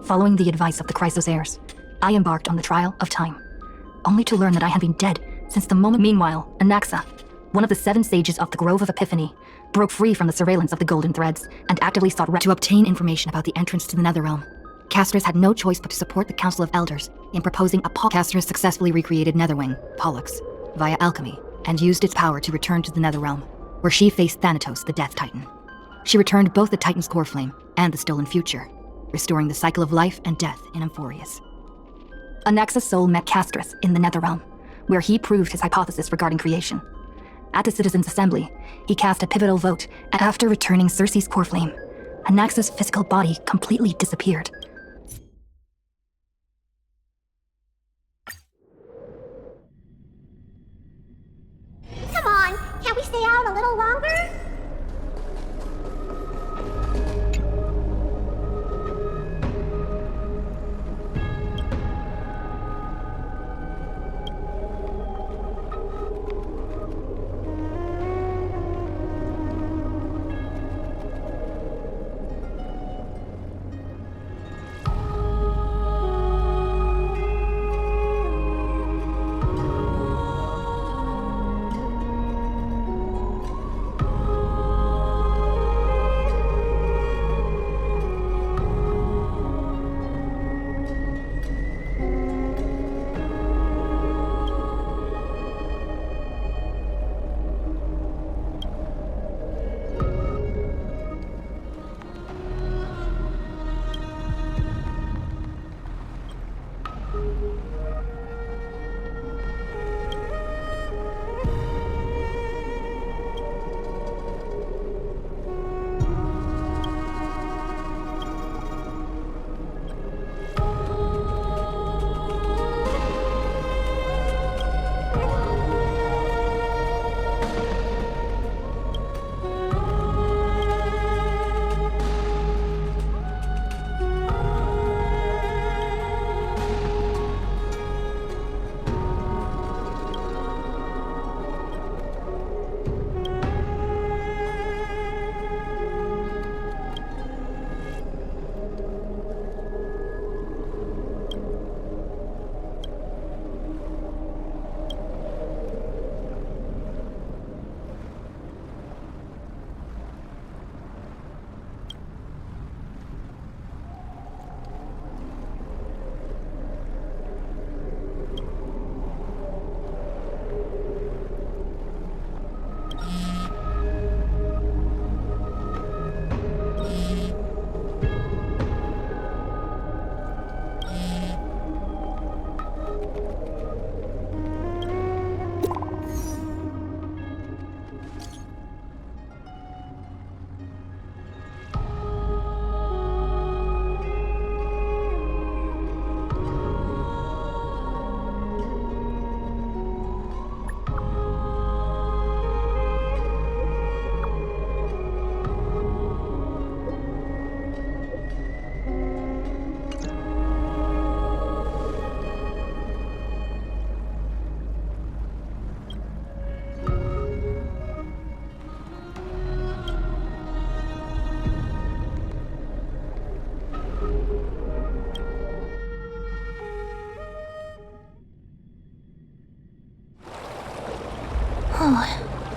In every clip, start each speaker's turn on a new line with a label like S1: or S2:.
S1: Following the advice of the Chrysos, I embarked on the trial of time, only to learn that I had been dead since the moment. Meanwhile, Anaxa, one of the 7 sages of the Grove of Epiphany, broke free from the surveillance of the Golden Threads and actively sought to obtain information about the entrance to the Netherrealm. Castorice had no choice but to support the Council of Elders in proposing a Castorice successfully recreated Netherwing, Pollux, via alchemy, and used its power to return to the Netherrealm, where she faced Thanatos, the Death Titan. She returned both the Titan's core flame and the stolen future, restoring the cycle of life and death in Amphorius. Anaxa's soul met Castorice in the Netherrealm, where he proved his hypothesis regarding creation. At the Citizens' Assembly, he cast a pivotal vote, and after returning Circe's core flame, Anaxa's physical body completely disappeared.
S2: Come on, can't we stay out a little longer?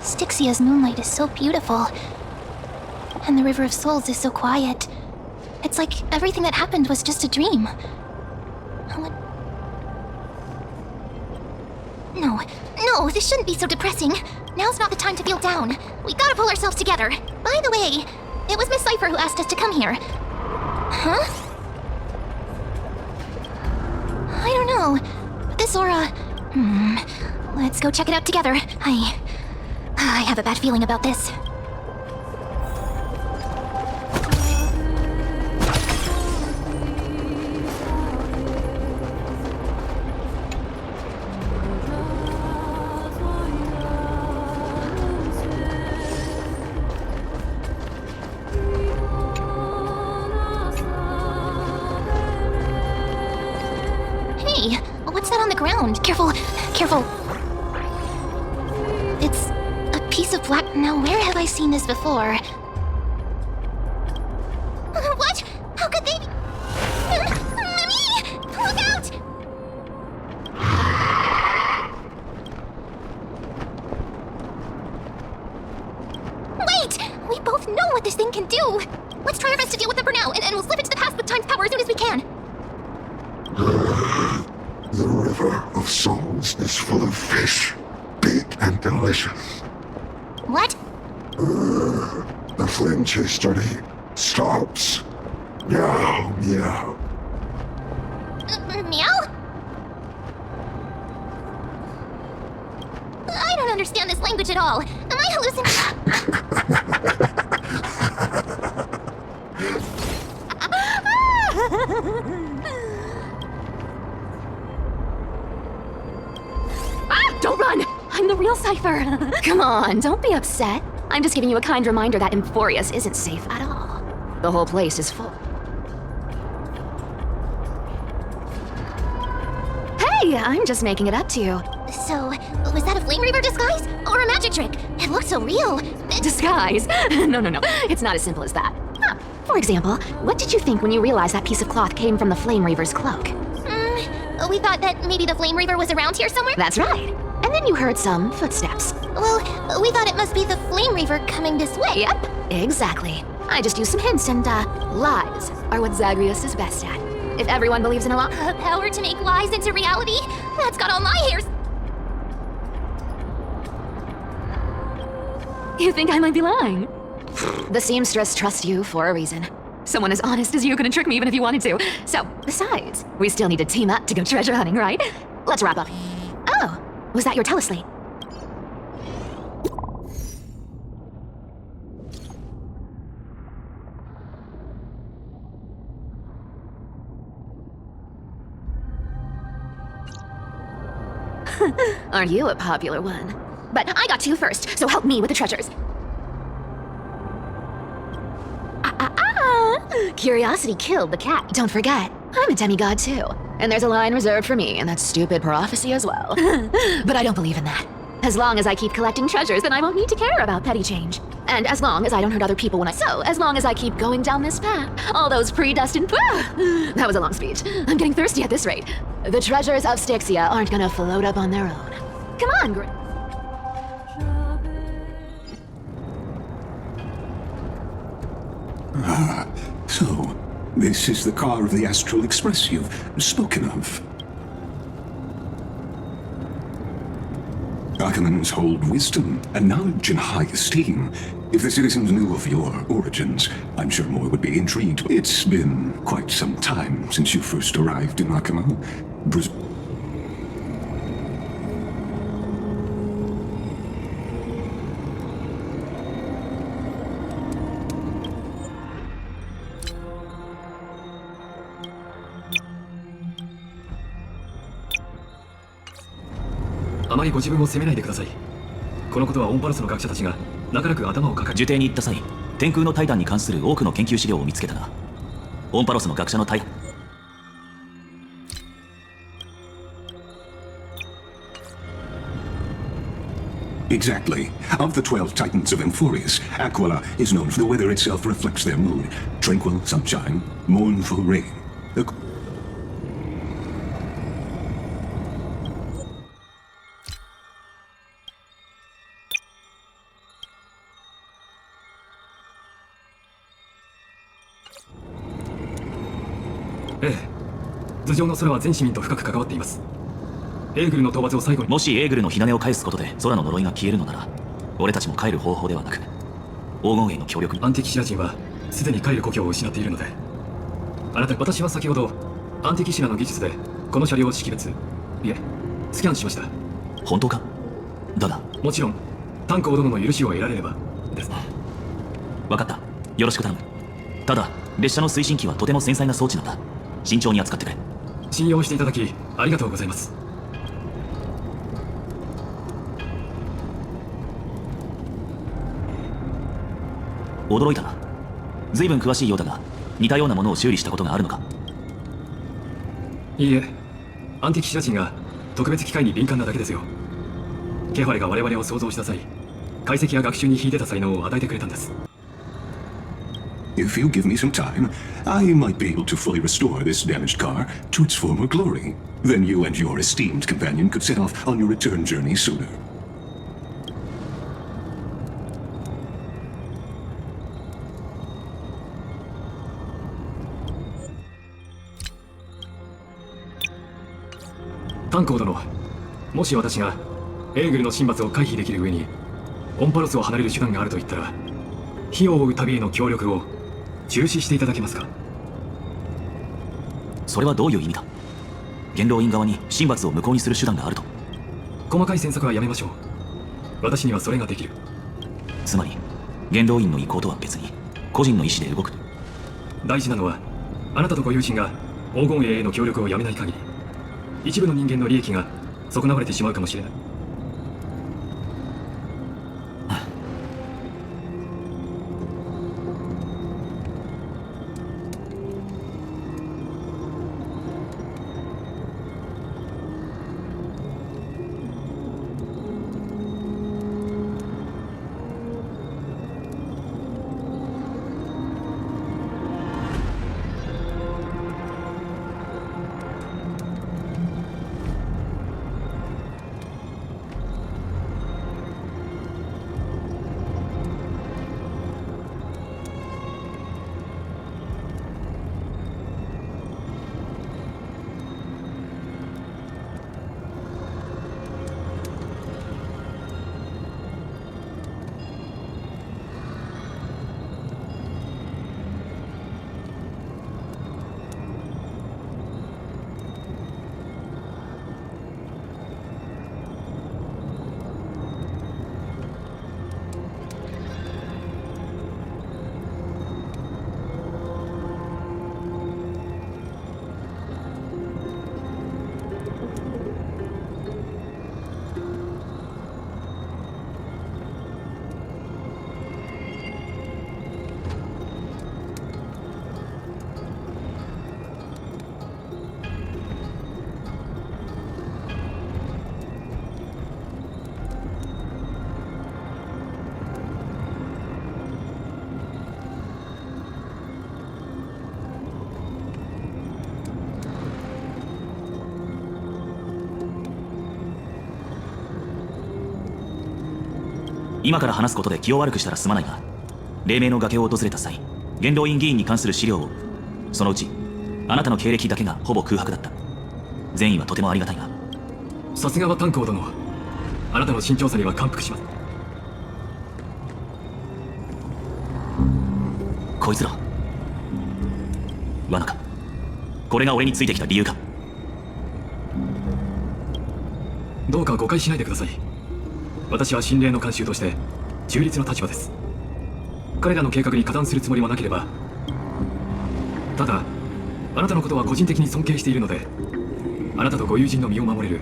S3: Styxia's moonlight is so beautiful. And the River of Souls is so quiet. It's like everything that happened was just a dream. What? No, this shouldn't be so depressing. Now's not the time to feel down. We gotta pull ourselves together. By the way, it was Miss Cypher who asked us to come here. Huh? I don't know. But this aura... Let's go check it out together. I have a bad feeling about this. Hey, what's that on the ground? Careful. It's a piece of black. Now, where have I seen this before? What? How could they be? do? Let's try our best to deal with them for now, and we'll slip into the past with time's power as soon as we can.
S4: The river of souls is full of fish, big and delicious.
S3: What?
S4: The flame chase study stops. Meow, meow.
S3: Meow? I don't understand this language at all. Am I hallucinating?
S1: Don't run! I'm the real Cypher!
S5: Come on, don't be upset. I'm just giving you a kind reminder that Emphorius isn't safe at all. The whole place is full. Hey, I'm just making it up to you.
S3: So, was that a Flame Reaver disguise? Or a magic trick? It looked so real.
S5: Disguise? No. It's not as simple as that. For example, what did you think when you realized that piece of cloth came from the Flame Reaver's cloak?
S3: We thought that maybe the Flame Reaver was around here somewhere?
S5: That's right. And then you heard some footsteps.
S3: Well, we thought it must be the Flame Reaver coming this way.
S5: Yep, exactly. I just used some hints and, lies are what Zagreus is best at. If everyone believes in a lie,
S3: Power to make lies into reality? That's got all my hairs.
S1: You think I might be lying?
S5: the seamstress trusts you for a reason. Someone as honest as you couldn't trick me even if you wanted to. So, besides, we still need to team up to go treasure hunting, right? Let's wrap up. Oh, was that your teleslate? Aren't you a popular one? But I got to you first, so help me with the treasures. Curiosity killed the cat. Don't forget, I'm a demigod too. And there's a line reserved for me, and that's stupid prophecy as well. But I don't believe in that. As long as I keep collecting treasures, then I won't need to care about petty change. And as long as I don't hurt other people when So, as long as I keep going down this path, all those predestined... That was a long speech. I'm getting thirsty at this rate. The treasures of Styxia aren't gonna float up on their own. Come on,
S6: So, this is the car of the Astral Express you've spoken of. Archimans hold wisdom and knowledge in high esteem. If the citizens knew of your origins, I'm sure more would be intrigued. It's been quite some time since you first arrived in Arkham.
S7: あまりご自分を責めないでください。このことはオンパルスの学者たちが長らく頭を抱え
S8: 受定に行った際、天空のタイタンに関する多くの研究資料を見つけたが、オンパロスの学者の
S6: Exactly. Of the 12 titans of Emphorius, Aquila is known for the weather itself reflects their mood. Tranquil sunshine, mournful rain.
S7: ええ、頭上の空は全市民と深く関わっています。エーグルの討伐を最後に。
S8: もしエーグルの火種を返すことで空の呪いが消えるのなら、俺たちも帰る方法ではなく、黄金への協力に。
S7: アンティキシラ人はすでに帰る故郷を失っているので、私は先ほどアンティキシラの技術でこの車両を識別、いえ、スキャンしました。
S8: 本当か？だが
S7: もちろん炭鉱殿の許しを得られればですね。
S8: 分かった。よろしく頼む。ただ列車の推進機はとても繊細な装置なんだ。慎重に扱ってくれ。
S7: 信用していただきありがとうございます。
S8: 驚いたな。随分詳しいようだが、似たようなものを修理したことがあるのか？
S7: いいえ、アンティキシラ人が特別機械に敏感なだけですよ。ケファレが我々を創造した際、解析や学習に秀でた才能を与えてくれたんです。
S6: If you give me some time, I might be able to fully restore this damaged car to its former glory. Then you and your esteemed companion could set off on your return journey sooner.
S7: 炭鉱殿、もし私がエーグルの神罰を回避できる上にオンパロスを離れる手段があると言ったら、火を追う旅への協力を中止していただけますか？
S8: それはどういう意味だ？元老院側に神罰を無効にする手段があると？
S7: 細かい詮索はやめましょう。私にはそれができる。
S8: つまり元老院の意向とは別に個人の意思で動くと。
S7: 大事なのは、あなたとご友人が黄金栄への協力をやめない限り、一部の人間の利益が損なわれてしまうかもしれない。
S8: 今から話すことで気を悪くしたらすまないが、黎明の崖を訪れた際、元老院議員に関する資料を、そのうちあなたの経歴だけがほぼ空白だった。善意はとてもありがたいが。
S7: さすがは炭鉱殿、あなたの慎重さには感服します。
S8: こいつら罠か？これが俺についてきた理由か？
S7: どうか誤解しないでください。私は神霊の慣習として中立の立場です。彼らの計画に加担するつもりもなければ、ただあなたのことは個人的に尊敬しているので、あなたとご友人の身を守れる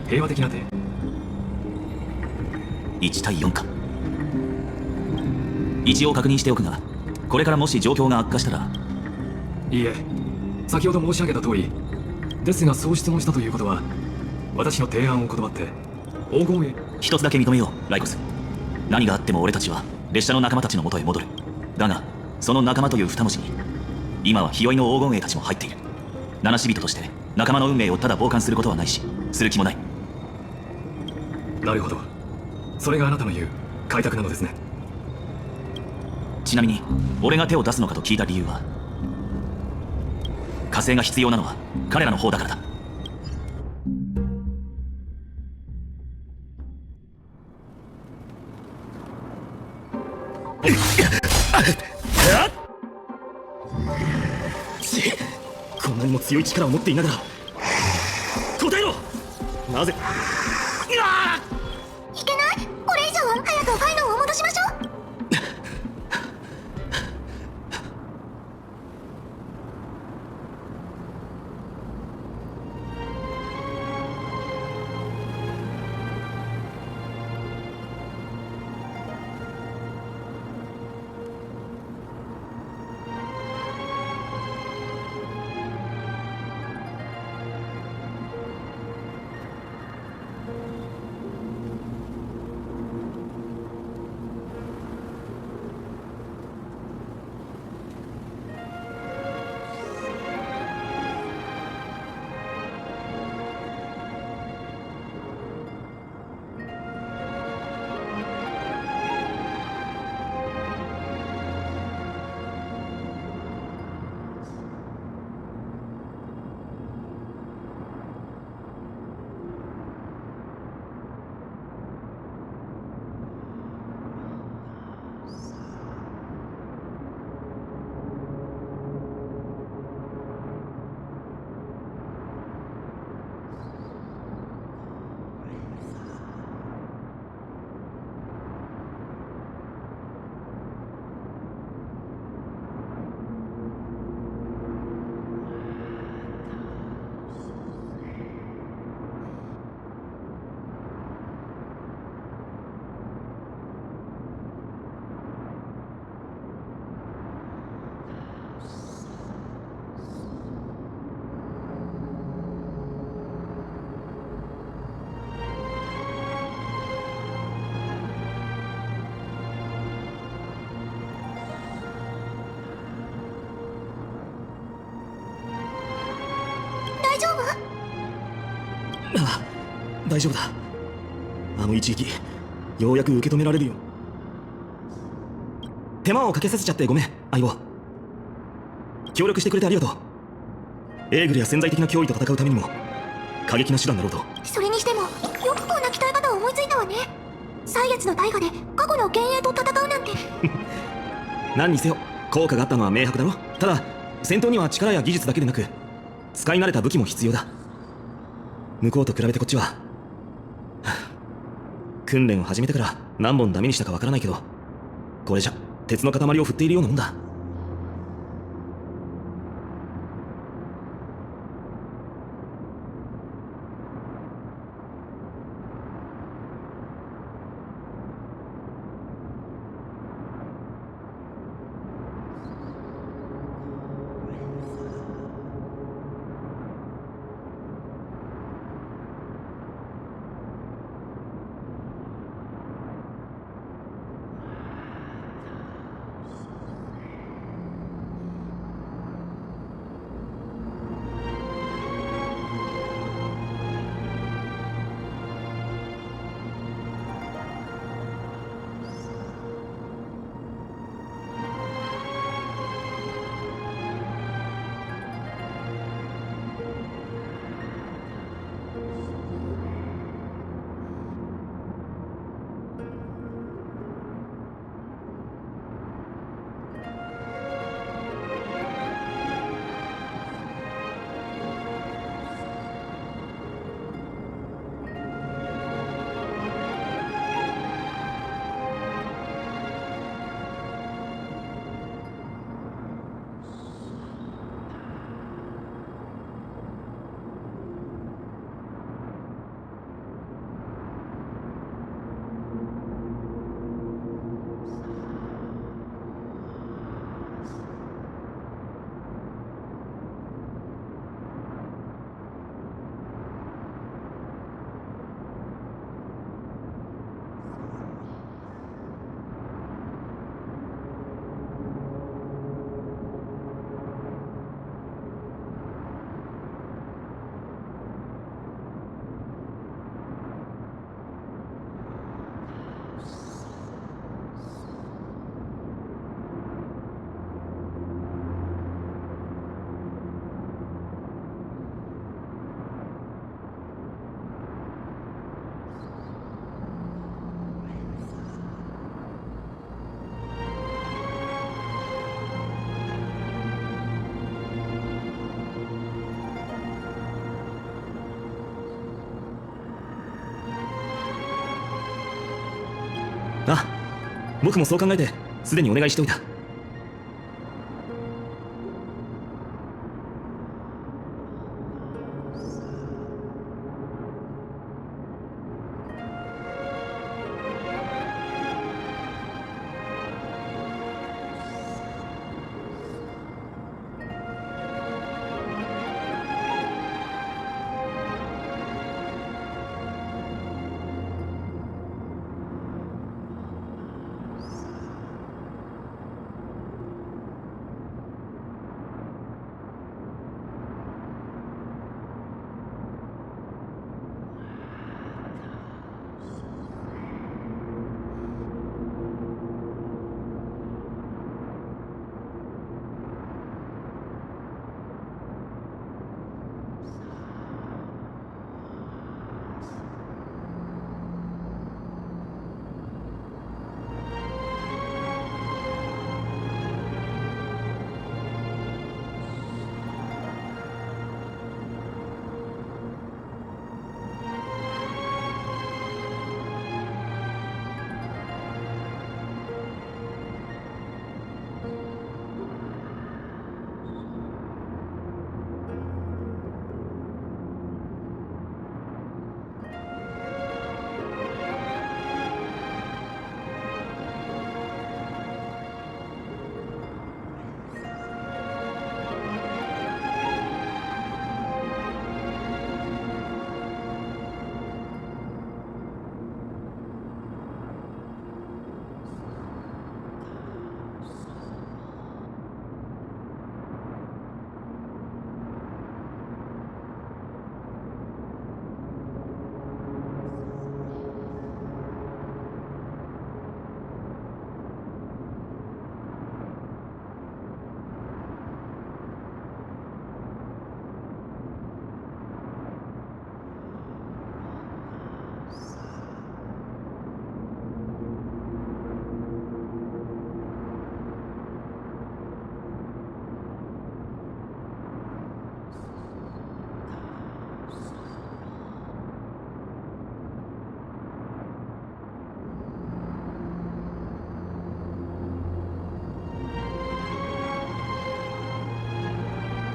S7: 平和的な手。
S8: 1対4か。一応確認しておくが、これからもし状況が悪化したら。
S7: いいえ、先ほど申し上げた通りですが、そう質問したということは私の提案を断って黄金へ。
S8: 一つだけ認めよう、ライコス。何があっても俺たちは列車の仲間たちの元へ戻る。だがその仲間という二文字に今は日酔いの黄金兵たちも入っている。七死人として仲間の運命をただ傍観することはないし、する気もない。
S7: なるほど、それがあなたの言う開拓なのですね。
S8: ちなみに俺が手を出すのかと聞いた理由は、火星が必要なのは彼らの方だからだ。
S9: こんなにも強い力を持っていながら答えろ。なぜ？
S2: いけない。これ以上は早くファイノを戻しましょう。
S3: 丈夫？
S9: ああ、大丈夫だ。あの一撃ようやく受け止められるよ。手間をかけさせちゃってごめん、相棒。協力してくれてありがとう。エーグルや潜在的な脅威と戦うためにも過激な手段だろうと。
S2: それにしてもよくこんな鍛え方を思いついたわね。歳月の大河で過去の幻影と戦うなんて。
S9: 何にせよ効果があったのは明白だろ。ただ戦闘には力や技術だけでなく使い慣れた武器も必要だ。向こうと比べてこっちは訓練を始めてから何本ダメにしたかわからないけど、これじゃ鉄の塊を振っているようなもんだ。あ、僕もそう考えてすでにお願いしておいた。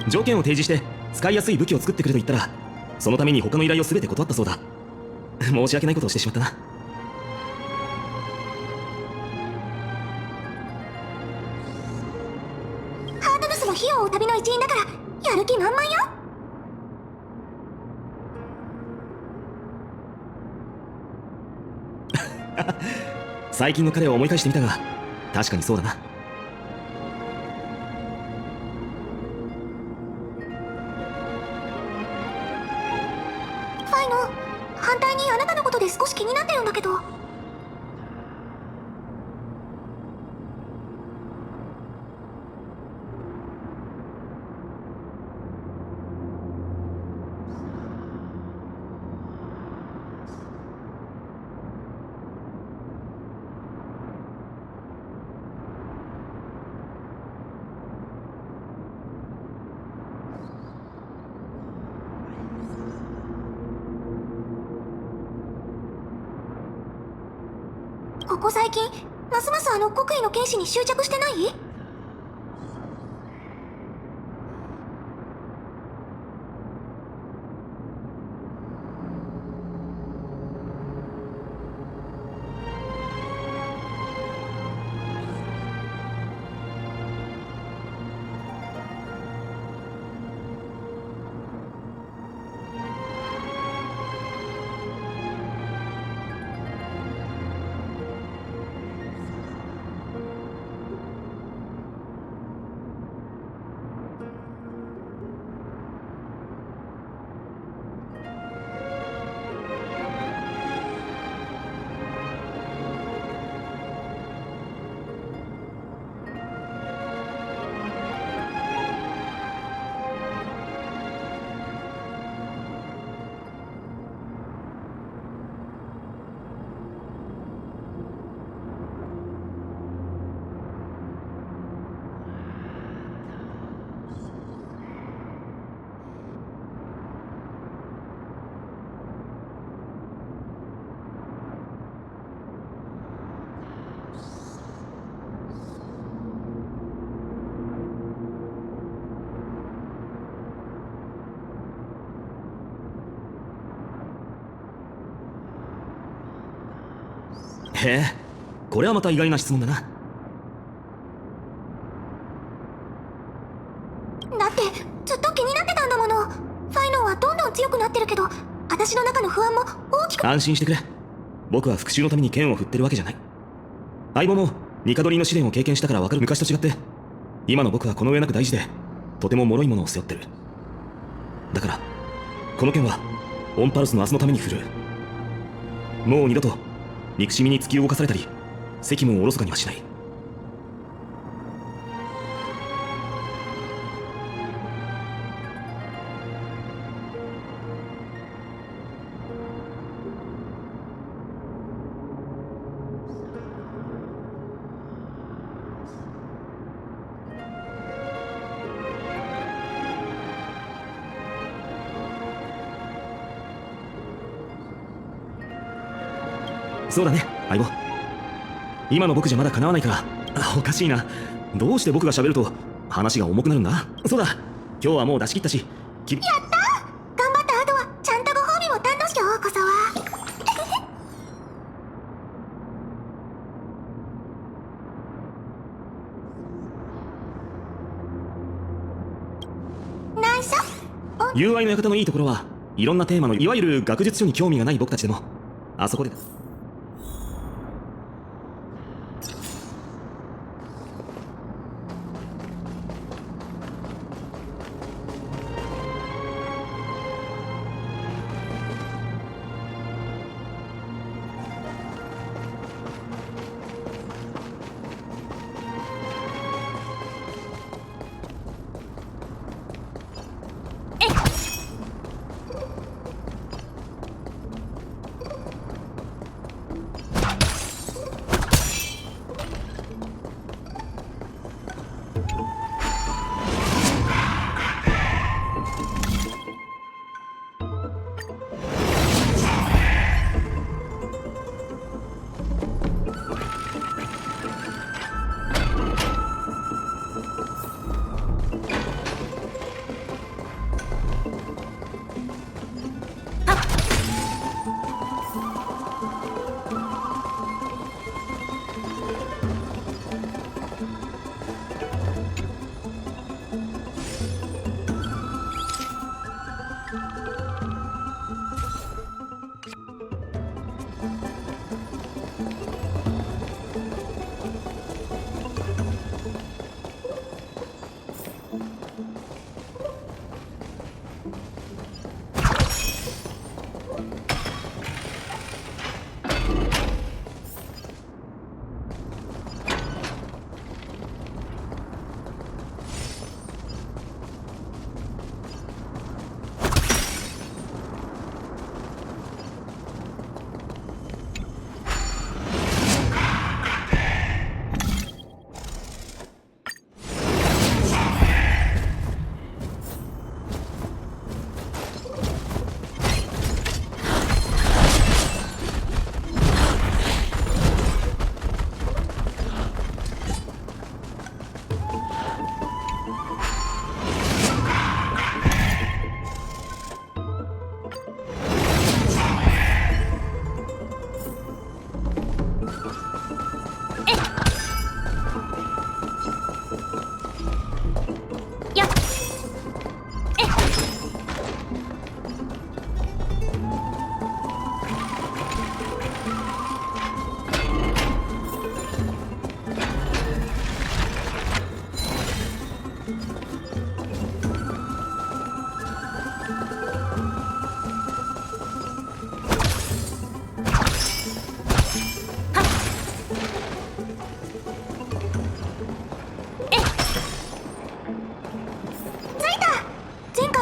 S9: 条件を提示して使いやすい武器を作ってくれと言ったら、そのために他の依頼を全て断ったそうだ。申し訳ないことをしてしまったな。
S2: ハードヌスの費用を旅の一員だからやる気満々よ。
S9: 最近の彼を思い返してみたが、確かにそうだな。
S2: ファイノ、反対にあなたのことで少し気になってるんだけど。ここ最近ますますあの国威の剣士に執着してない？
S9: へえ、これはまた意外な質問だな。
S2: だってずっと気になってたんだもの。ファイノはどんどん強くなってるけど、私の中の不安も大きく。
S9: 安心してくれ。僕は復讐のために剣を振ってるわけじゃない。相棒もニカドリの試練を経験したから分かる。昔と違って今の僕はこの上なく大事で、とても脆いものを背負ってる。だからこの剣はオンパルスの明日のために振るう。もう二度と憎しみに突き動かされたり責務をおろそかにはしない。そうだね、相棒。今の僕じゃまだ叶わないから。おかしいな。どうして僕が喋ると話が重くなるんだ。そうだ、今日はもう出し切ったし。や
S2: ったー。頑張った後はちゃんとご褒美も堪能しようこそは。内緒。
S9: 友愛の館のいいところは、いろんなテーマのいわゆる学術書に興味がない僕たちでもあそこで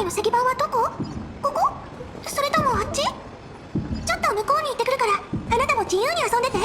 S2: の石板はどこ？ここ？それともあっち？ちょっと向こうに行ってくるから、あなたも自由に遊んでて。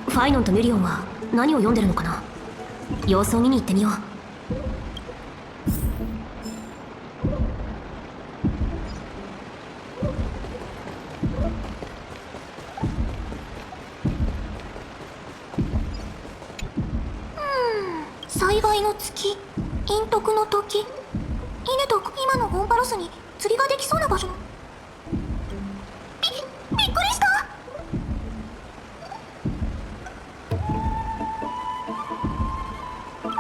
S2: ファイノンとミリオンは何を読んでるのかな。様子を見に行ってみよう。栽培の月、陰徳の時、稲と今のオンパロスに釣りができそうな場所。びっくりした。も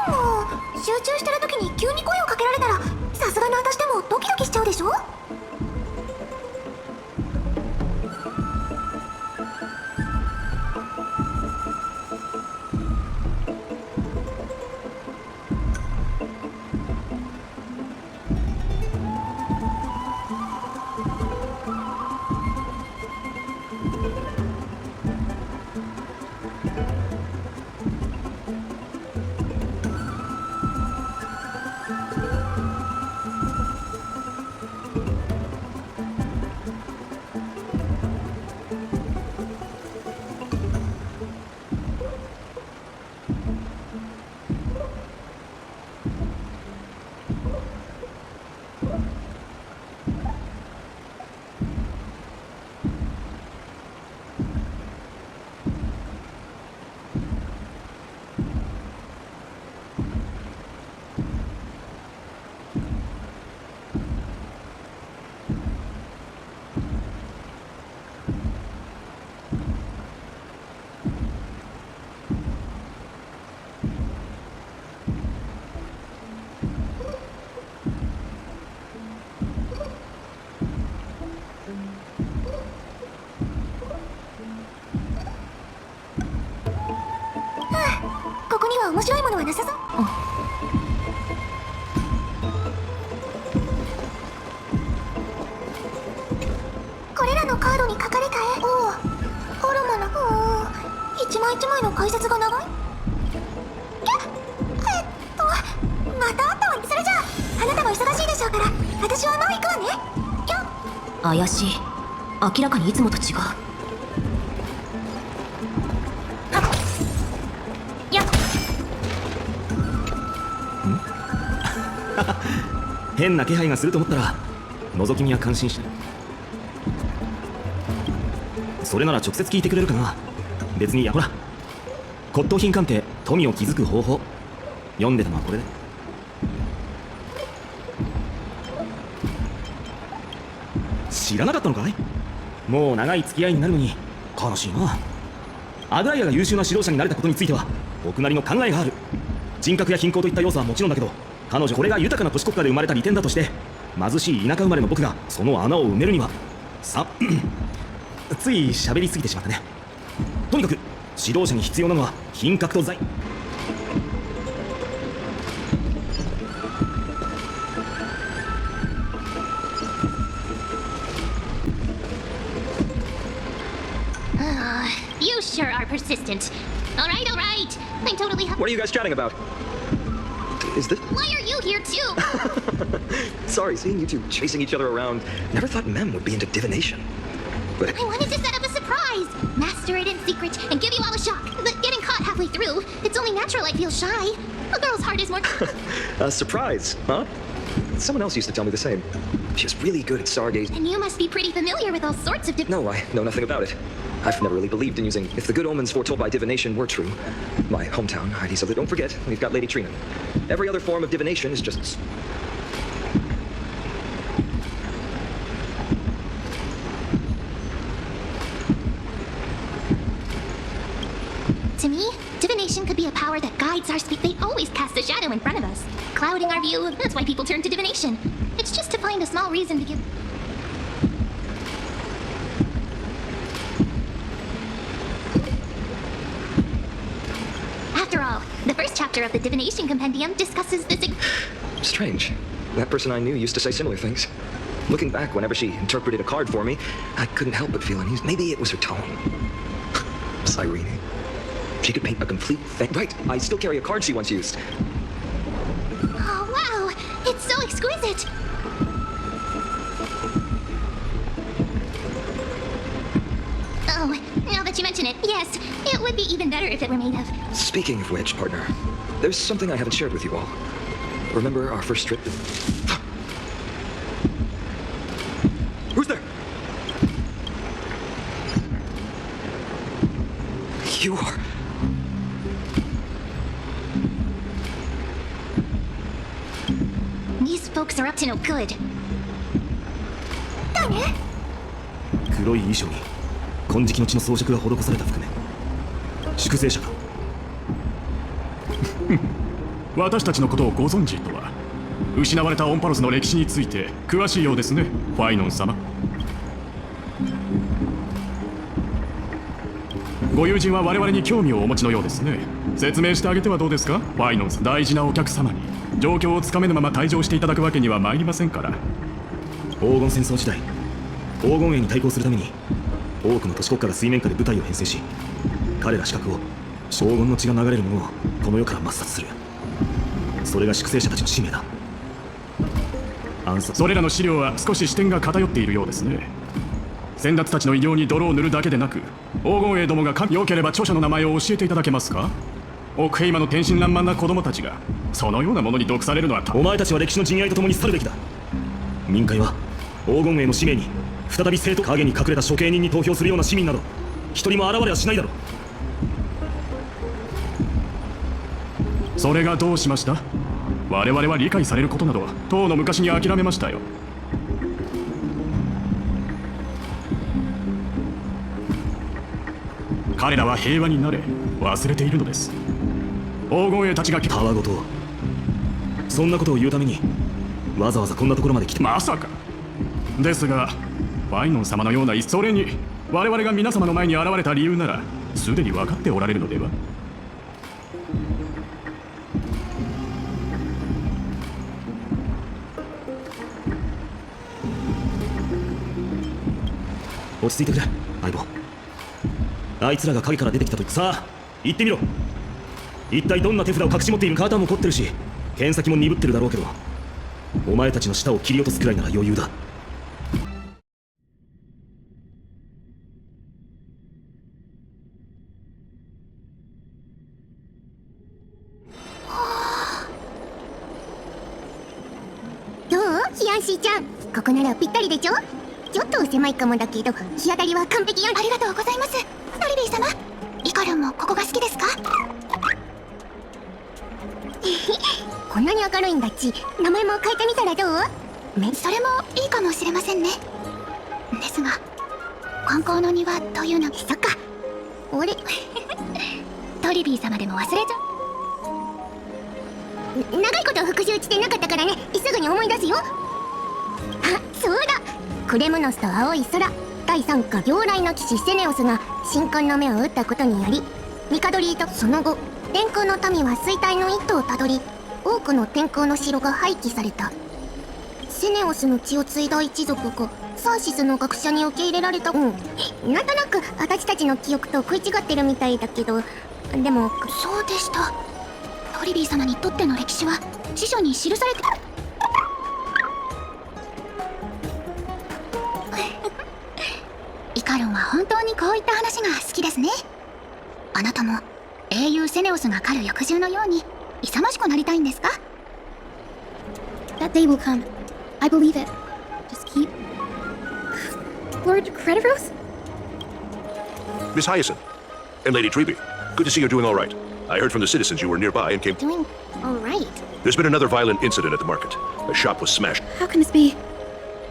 S2: う集中してる時に急に声をかけられたら、さすがの私でもドキドキしちゃうでしょ。ここには面白いものはなさそう。に描かれた絵。おお、フォルムの一枚一枚の解説が長い。また会ったわ。それじゃあ、あなたも忙しいでしょうから私はもう行くわね。怪しい。明らかにいつもと違う。
S9: 変な気配がすると思ったら覗き見は感心しない。それなら直接聞いてくれるかな。別にほら、骨董品鑑定富を築く方法読んでたのはこれで。知らなかったのかい。もう長い付き合いになるのに悲しいな。アグライアが優秀な指導者になれたことについては僕なりの考えがある。人格や貧困といった要素はもちろんだけど、彼女これが豊かな都市国家で生まれた利点だとして、貧しい田舎生まれの僕がその穴を埋めるにはつい喋りすぎてしまったね。とにかく指導者に必要なのは品格と財。
S3: You sure are persistent. All right. I'm totally
S10: What are you guys chatting about? Is this...
S3: Why are you here too?
S10: Sorry, seeing you two chasing each other around. Never thought Mem would be into divination. But
S3: I wanted to set up a surprise. Master it in secret and give you all a shock. But getting caught halfway through, it's only natural I feel shy. A girl's heart is more...
S10: a surprise, huh? Someone else used to tell me the same. She was really good at stargazing.
S3: And you must be pretty familiar with all sorts of
S10: No, I know nothing about it. I've never really believed in using... If the good omens foretold by divination were true, my hometown, Heidi, so that don't forget, we've got Lady Trina. Every other form of divination is just...
S3: To me, divination could be a power that guides our speech. They always cast a shadow in front of us, clouding our view. That's why people turn to divination. It's just to find a small reason to give... After all, the first chapter of the Divination Compendium discusses this...
S10: Strange. That person I knew used to say similar things. Looking back, whenever she interpreted a card for me, I couldn't help but feel uneasy. Maybe it was her tone. Cyrene. She could paint a complete thing. Right, I still carry a card she once used.
S3: Oh, wow! It's so exquisite! Oh, now that you mention it, yes, it would be even better if it were made of...
S10: Speaking of which, partner, there's something I haven't shared with you all. Remember our first trip? Who's there? You are...
S3: These folks are up to no good.
S9: 黒い衣装に金色の血の装飾が施された服ね。粛清者か。
S7: 私たちのことをご存知とは。失われたオンパロスの歴史について詳しいようですね、ファイノン様。ご友人は我々に興味をお持ちのようですね。説明してあげてはどうですか、ファイノンさん。大事なお客様に状況をつかめぬまま退場していただくわけには参りませんから。
S9: 黄金戦争時代、黄金衛に対抗するために多くの都市国家が水面下で部隊を編成し、彼ら刺客を黄金の血が流れるものをこの世から抹殺する。それが粛清者たちの使命だ。
S7: それらの資料は少し視点が偏っているようですね。先達たちの偉業に泥を塗るだけでなく、黄金衛どもが良ければ著者の名前を教えていただけますか。奥平今の天真爛漫な子供たちがそのようなものに毒されるのは
S9: お前たちは歴史の陣合と共に去るべきだ。民会は黄金衛の使命に再び生徒影に隠れた処刑人に投票するような市民など一人も現れはしないだろう。
S7: それがどうしました。我々は理解されることなどとうの昔に諦めましたよ。彼らは平和になれ忘れているのです。黄金衛たちが
S9: たわごとそんなことを言うためにわざわざこんなところまで来て。
S7: まさかですが、ファイノン様のようなそれに我々が皆様の前に現れた理由ならすでに分かっておられるのでは。
S9: 落ち着いてくれ相棒。あいつらが影から出てきたとさあ言ってみろ。一体どんな手札を隠し持っているか。肩も凝ってるし剣先も鈍ってるだろうけど、お前たちの舌を切り落とすくらいなら余裕だ。
S2: どうヒヤンシーちゃん、ここならぴったりでちょ。ちょっと狭いかもだけど日当たりは完璧よ。
S3: ありがとうございます。トリビー様、イカルンもここが好きですか？
S2: こんなに明るいんだっち、名前も変えてみたらどう？
S3: それもいいかもしれませんね。ですが観光の庭というの。
S2: そっか。あれ
S3: トリビー様でも忘れちゃ
S2: 長いこと復習してなかったからね、すぐに思い出すよ。あ、そうだ、クレムノスと青い空、第3課妖雷の騎士セネオスが神官の目を打ったことによりニカドリーとその後天空の民は衰退の一途をたどり、多くの天空の城が廃棄された。セネオスの血を継いだ一族がサーシスの学者に受け入れられた。なんとなく私たちの記憶と食い違ってるみたいだけど、でも
S3: そうでした。トリビー様にとっての歴史は辞書に記されてイカルンは本当にこういった話が好きですね。あなたも英雄セネオスが狩る翼獣のように勇ましくなりたいんですか？
S11: That day will come. I believe it. Just keep... Lord Crediros?
S12: Miss Hyacinth and Lady Treby, good to see you're doing all right. I heard from the citizens you were nearby and came...
S2: Doing all right?
S12: There's been another violent incident at the market. A shop was smashed.
S11: How can this be?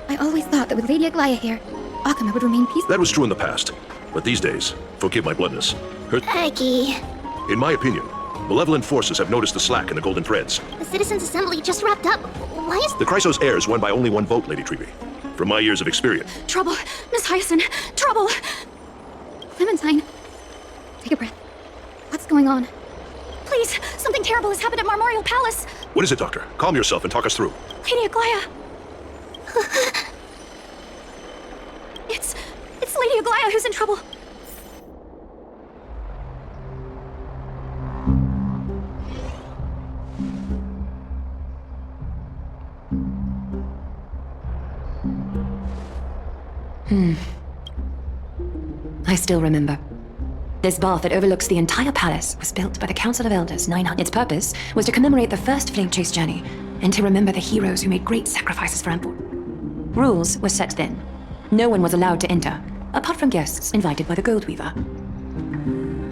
S11: I always thought that with Lady Aglaya here, Akama would remain peaceful.
S12: That was true in the past. But these days, forgive my bluntness,
S3: Aggie.
S12: in my opinion, malevolent forces have noticed the slack in the golden threads.
S3: The Citizens' Assembly just wrapped up. Why is...
S12: The Chrysos heirs won by only one vote, Lady Treby. From my years of experience.
S11: Trouble! Miss Hyacinth! Trouble! Clementine, take a breath. What's going on? Please, something terrible has happened at Marmorial Palace.
S12: What is it, Doctor? Calm yourself and talk us through.
S11: Lady Aglaya. It's Lady Aglaya who's in trouble.
S1: I still remember. This bath that overlooks the entire palace was built by the Council of Elders 900. Its purpose was to commemorate the first Flame Chase journey and to remember the heroes who made great sacrifices for Amport. Rules were set then. No one was allowed to enter, apart from guests invited by the Gold Weaver.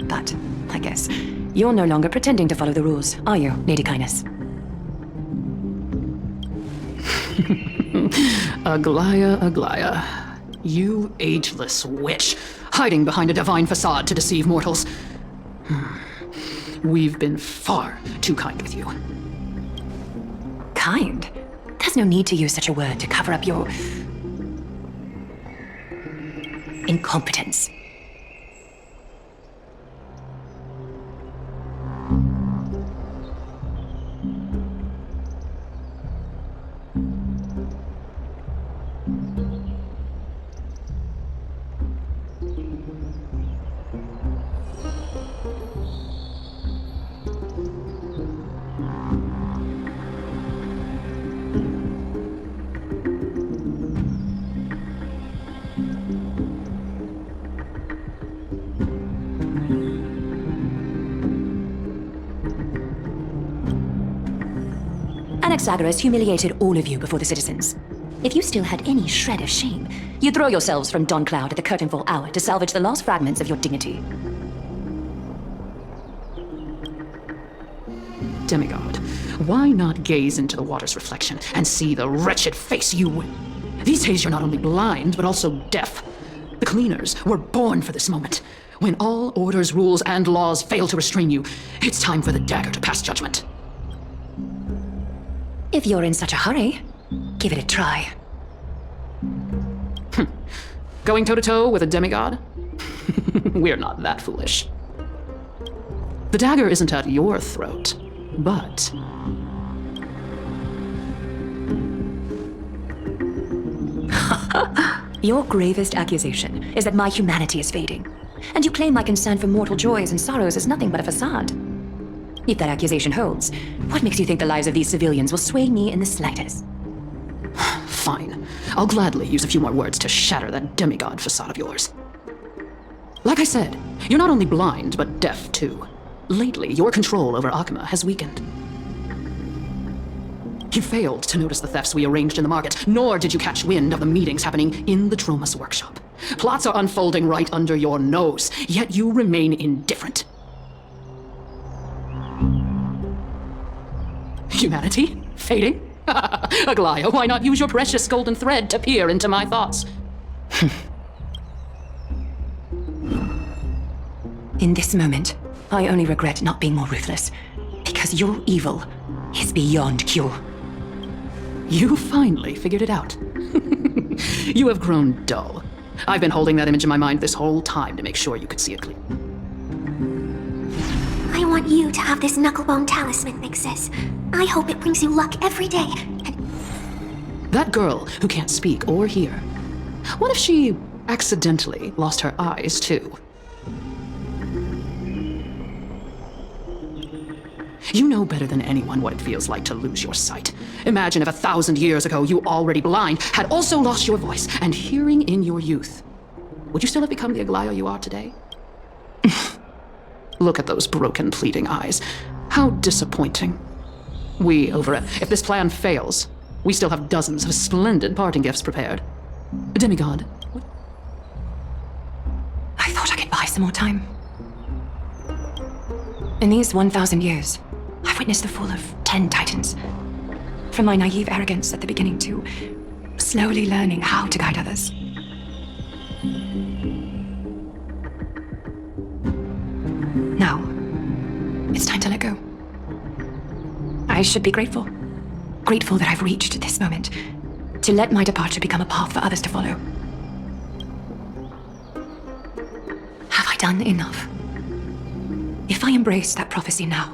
S1: But, I guess, you're no longer pretending to follow the rules, are you, Lady Kindness?
S13: Aglaya, Aglaya. You ageless witch, hiding behind a divine facade to deceive mortals. We've been far too kind with you.
S1: Kind? There's no need to use such a word to cover up your... incompetence. Anaxagoras humiliated all of you before the citizens. If you still had any shred of shame, you'd throw yourselves from Dawn Cloud at the curtainfall hour to salvage the last fragments of your dignity.
S13: Demigod, why not gaze into the water's reflection and see the wretched face you... These days you're not only blind, but also deaf. The cleaners were born for this moment. When all orders, rules, and laws fail to restrain you, it's time for the dagger to pass judgment.
S1: If you're in such a hurry, give it a try.
S13: Going toe-to-toe with a demigod? We're not that foolish. The dagger isn't at your throat, but...
S14: Your gravest accusation is that my humanity is fading, and you claim my concern for mortal joys and sorrows is nothing but a facade. If that accusation holds, what makes you think the lives of these civilians will sway me in the slightest?
S13: Fine. I'll gladly use a few more words to shatter that demigod facade of yours. Like I said, you're not only blind, but deaf too. Lately, your control over Akuma has weakened. You failed to notice the thefts we arranged in the market, nor did you catch wind of the meetings happening in the Troma's workshop. Plots are unfolding right under your nose, yet you remain indifferent. Humanity? Fading? Aglaya, why not use your precious golden thread to peer into my thoughts?
S14: In this moment, I only regret not being more ruthless, because your evil is beyond cure.
S13: You finally figured it out. You have grown dull. I've been holding that image in my mind this whole time to make sure you could see it clearly.
S2: I want you to have this knucklebone talisman, Big Sis. I hope it brings you luck every day.
S13: That girl who can't speak or hear. What if she accidentally lost her eyes too? You know better than anyone what it feels like to lose your sight. Imagine if 1,000 years ago you, already blind, had also lost your voice and hearing in your youth. Would you still have become the Aglaya you are today? Look at those broken, pleading eyes. How disappointing. If this plan fails, we still have dozens of splendid parting gifts prepared. Demigod.
S14: I thought I could buy some more time. In these 1,000 years, I've witnessed the fall of 10 titans. From my naive arrogance at the beginning to slowly learning how to guide others. Now, it's time to let go. I should be grateful. Grateful that I've reached this moment, to let my departure become a path for others to follow. Have I done enough? If I embrace that prophecy now,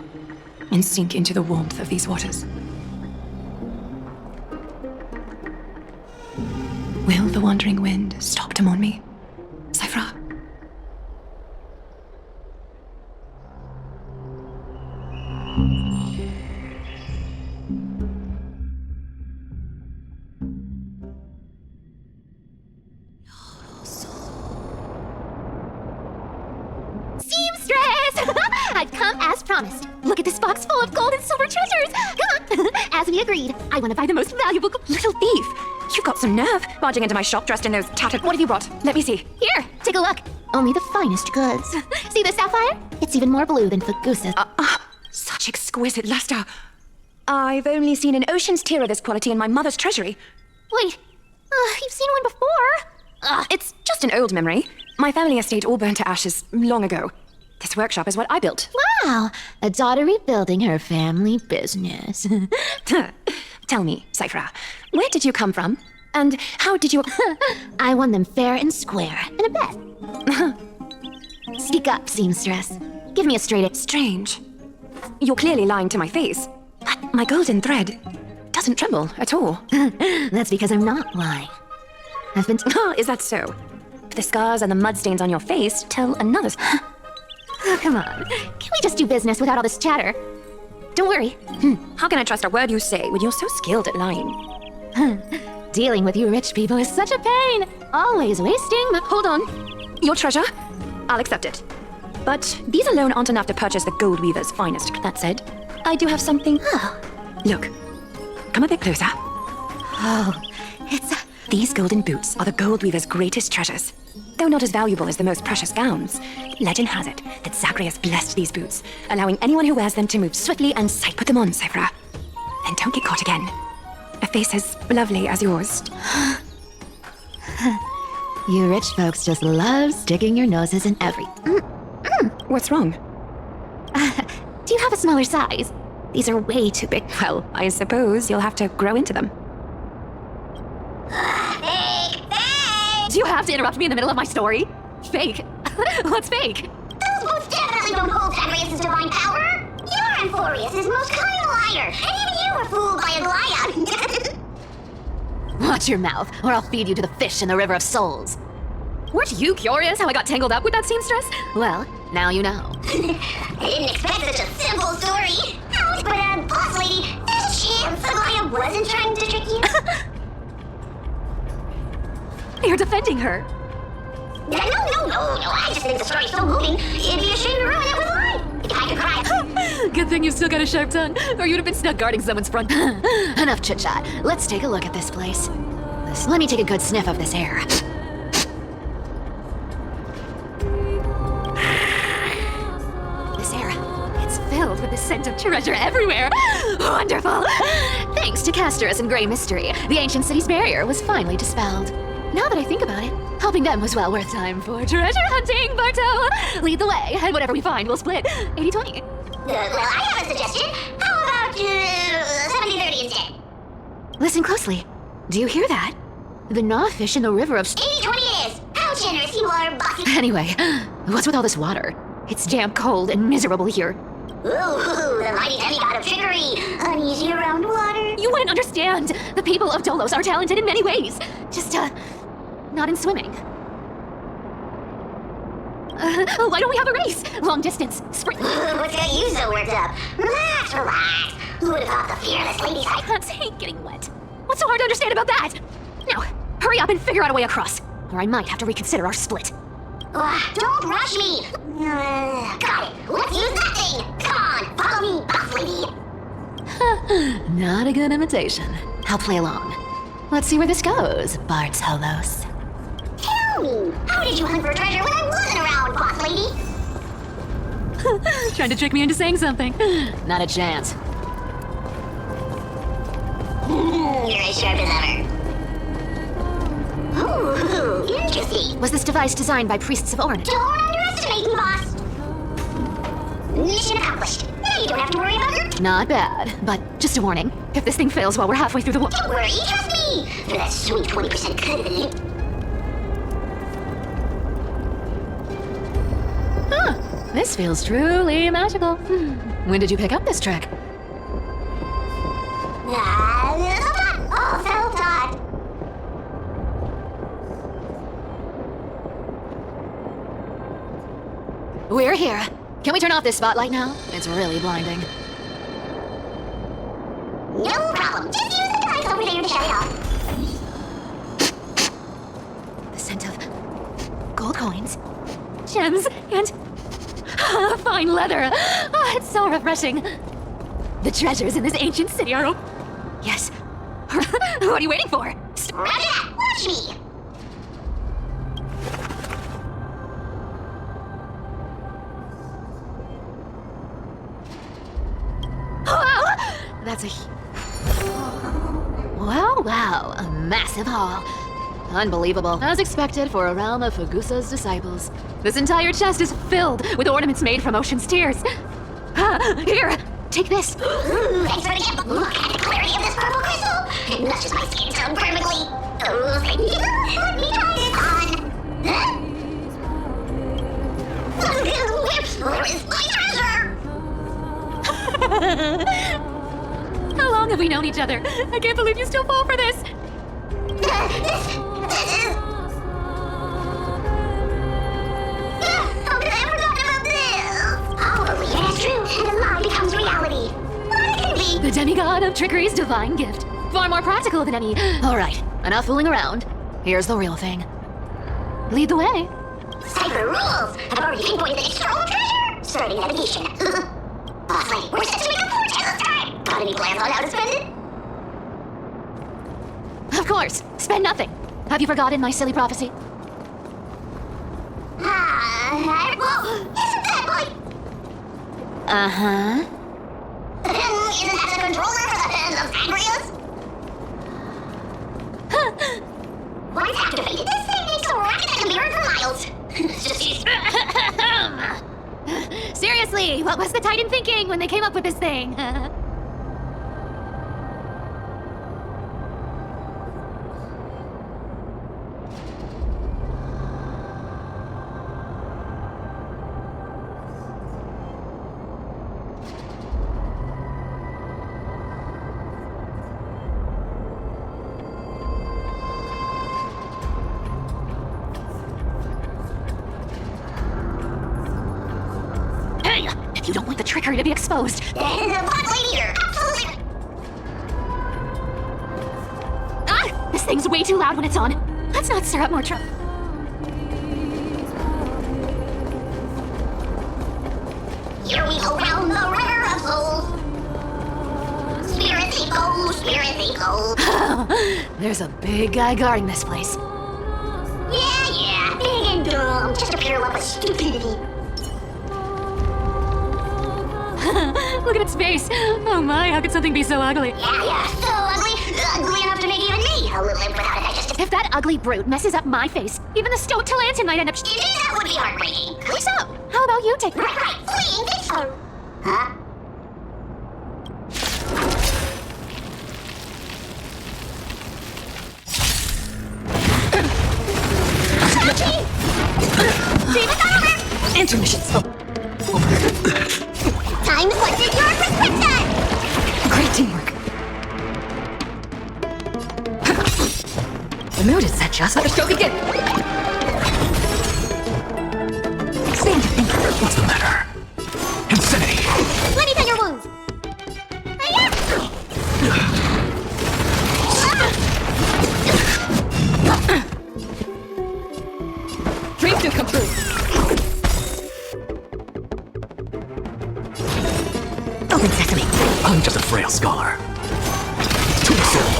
S14: and sink into the warmth of these waters, will the wandering wind stop to mourn me, Cyphra?
S3: I've come as promised. Look at this box full of gold and silver treasures. Come on. As we agreed, I want to buy the most valuable
S14: Little thief! You've got some nerve, barging into my shop dressed in those tattered... What have you brought? Let me see.
S3: Here, take a look. Only the finest goods. See the sapphire? It's even more blue than Fagusa's.
S14: Such exquisite luster. I've only seen an ocean's tear of this quality in my mother's treasury.
S3: Wait, you've seen one before?
S14: It's just an old memory. My family estate all burned to ashes long ago. This workshop is what I built.
S3: Wow, a daughter rebuilding her family business.
S14: Tell me, Cyphra, where did you come from? And how did you...
S3: I won them fair and square in a bet. Speak up, seamstress. Give me a straight...
S14: Strange. You're clearly lying to my face. But my golden thread doesn't tremble at all.
S3: That's because I'm not lying. I've been...
S14: Is that so? The scars and the mudstains on your face tell another...
S3: Oh, come on. Can we just do business without all this chatter? Don't worry.
S14: How can I trust a word you say when you're so skilled at lying?
S3: Dealing with you rich people is such a pain. Always wasting my...
S14: Hold on. Your treasure? I'll accept it. But these alone aren't enough to purchase the gold weaver's finest. That said, I do have something... Look. Come a bit closer.
S3: Oh, it's...
S14: These golden boots are the gold weaver's greatest treasures. Though not as valuable as the most precious gowns, legend has it that Zagreus blessed these boots, allowing anyone who wears them to move swiftly and sight. Put them on, Cyphra. Then don't get caught again. A face as lovely as yours.
S3: You rich folks just love sticking your noses in every...
S14: What's wrong?
S3: Do you have a smaller size? These are way too big.
S14: Well, I suppose you'll have to grow into them.
S3: Do you have to interrupt me in the middle of my story? Fake. What's fake?
S2: Those boots definitely don't hold Zagreus' divine power. You're Amphorius' most common liar, and even you were fooled by Aglaya.
S5: Watch your mouth, or I'll feed you to the fish in the River of Souls. Weren't you curious how I got tangled up with that seamstress? Well, now you know.
S2: I didn't expect such a simple story. But, boss lady, there's a chance Amaya wasn't trying to trick you?
S1: You're defending her.
S2: No. I just think the story's so moving. It'd be a shame to ruin it with a lie. If I could cry.
S5: Good thing you've still got a sharp tongue, or you'd have been stuck guarding someone's front. Enough chit-chat. Let's take a look at this place. Let me take a good sniff of this air. This air, it's filled with the scent of treasure everywhere. Wonderful! Thanks to Castorice and Grey Mystery, the ancient city's barrier was finally dispelled. Now that I think about it, helping them was well worth time for treasure hunting, Barto! Lead the way, and whatever we find, we'll split 80-20.
S2: Well, I have a suggestion. How about 70-30 instead?
S5: Listen closely. Do you hear that? The gnawfish in the river of...
S2: 80-20 it is! How generous you are, bossy!
S5: Anyway, what's with all this water? It's damp, cold, and miserable here.
S2: Ooh, the mighty demigod of trickery! Uneasy around water.
S5: You wouldn't understand! The people of Dolos are talented in many ways. Just, not in swimming. Why don't we have a race? Long distance, sprint.
S2: What's got you so worked up? Relax. Who would have thought the fearless ladies
S5: I can't hate getting wet. What's so hard to understand about that? Now, hurry up and figure out a way across, or I might have to reconsider our split.
S2: Don't rush me! Got it. Let's use that thing! Come on, follow me, boss lady!
S5: Not a good imitation. I'll play along. Let's see where this goes, Bartolos.
S2: Tell me, how did you hunt for treasure when I wasn't around, boss lady?
S5: Trying to trick me into saying something. Not a chance.
S2: You're as sharp as ever. Ooh, interesting.
S5: Was this device designed by priests of Orn?
S2: Don't underestimate me, boss. Mission accomplished. Now you don't have to worry about her.
S5: Not bad, but just a warning. If this thing fails while we're halfway through the war...
S2: Don't worry, trust me. For that sweet 20% could have been you.
S5: Huh. This feels truly magical. When did you pick up this trick?
S2: Self-taught.
S5: We're here. Can we turn off this spotlight now? It's really blinding.
S2: No problem. Just use the device over there to shut it off.
S5: The scent of gold coins, gems, and fine leather. Oh, it's so refreshing. The treasures in this ancient city are... Yes. What are you waiting for?
S2: Roger! Watch me!
S5: Wow! That's a... Wow, a massive haul. Unbelievable. As expected for a realm of Fagusa's disciples. This entire chest is filled with ornaments made from ocean's tears. Here, take this.
S2: Ooh, thanks for the gift. Look at the clarity of this purple crystal. It matches my skin tone perfectly. Oh, thank you. Let me try this on. Where is my treasure?
S5: How long have we known each other? I can't believe you still fall for this.
S2: This is... How could I have forgotten about this? I'll believe it is true, and the lie becomes reality. What can it be?
S5: The demigod of trickery's divine gift. Far more practical than any... All right, enough fooling around. Here's the real thing. Lead the way.
S2: Cipher rules! I've already pinpointed the external treasure! Starting navigation. Boss lady, we're set to make a fortune this time! Got any plans on how to spend it?
S5: Of course. Spend nothing. Have you forgotten my silly prophecy?
S2: Well, isn't that like...
S5: Uh-huh.
S2: Isn't that the controller for the pen of Zagreus? Once activated, this thing makes a racket that can be heard for miles.
S5: Seriously, what was the Titan thinking when they came up with this thing?
S11: if you don't want the trickery to be exposed.
S2: Absolutely.
S11: Ah! This thing's way too loud when it's on. Let's not stir up more trouble.
S2: Here we go round the river of souls. Spirits go, spirits go.
S5: There's a big guy guarding this place.
S2: Yeah, big and dumb, just a pure lump of stupidity.
S11: Look at its face. Oh my, how could something be so ugly?
S2: Yeah, so ugly. Ugly enough to make even me a little imp without a digestive.
S11: If that ugly brute messes up my face, even the stone to lantern might end up...
S2: That would be heartbreaking.
S11: So, how about you take...
S2: Right, fleeing this... Huh?
S1: Intermission.
S2: Time to put your prescription!
S1: Great teamwork. The mood is set just like a show begin. Stand to think.
S6: What's the matter? Insanity!
S2: Let me pin your wounds.
S1: Dreams do come true. Open sesame.
S6: I'm just a frail scholar. To the soul.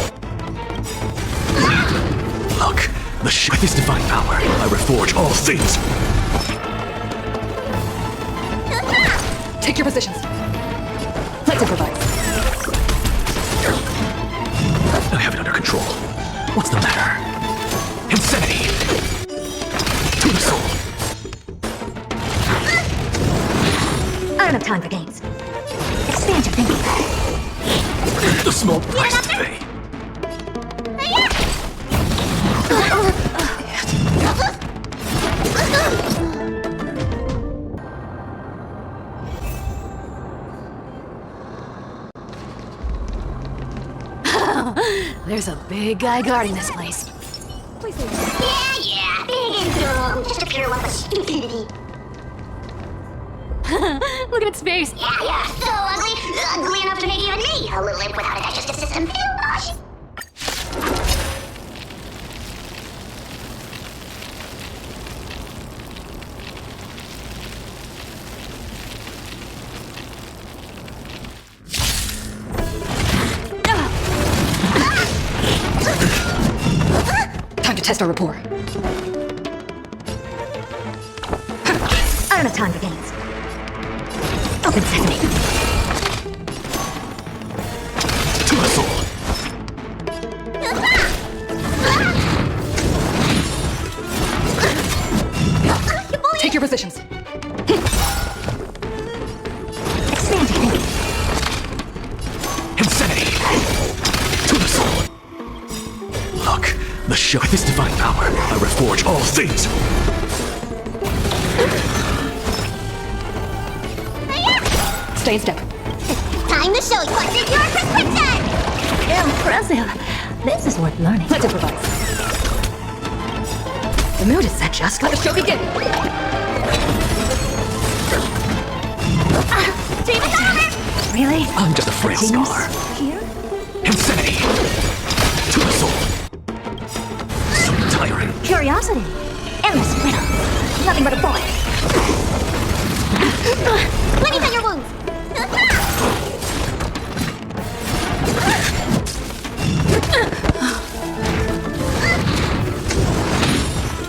S6: Look, with this divine power, I reforge all things.
S1: Take your positions. Let's improvise.
S6: I have it under control. What's the matter? Insanity! To the soul.
S1: I don't have time for games. Expand your thinking.
S6: The small price to pay.
S5: There's a big guy guarding this place.
S2: Yeah, big and dumb, just a pure lump of stupidity.
S11: Look at its face.
S2: Yeah, so ugly. Ugly enough to make even me a little imp without a digestive system.
S1: Time to test our rapport. I don't have time for games. Open sesame.
S6: To the soul.
S1: Take your positions. Expand your thinking.
S6: Insanity! To the soul! Look, the show. With this divine power, I reforge all things.
S1: Stay in step.
S2: Time to show you what's in your prescription!
S1: Impressive. This is worth learning. Let's improvise. The mood is set just like a show begin. Really?
S6: I'm just a frail scholar.
S1: Here?
S6: Insanity! To the soul. So tiring.
S1: Curiosity. Endless riddle. Nothing but a boy.
S2: Let me pin your wounds.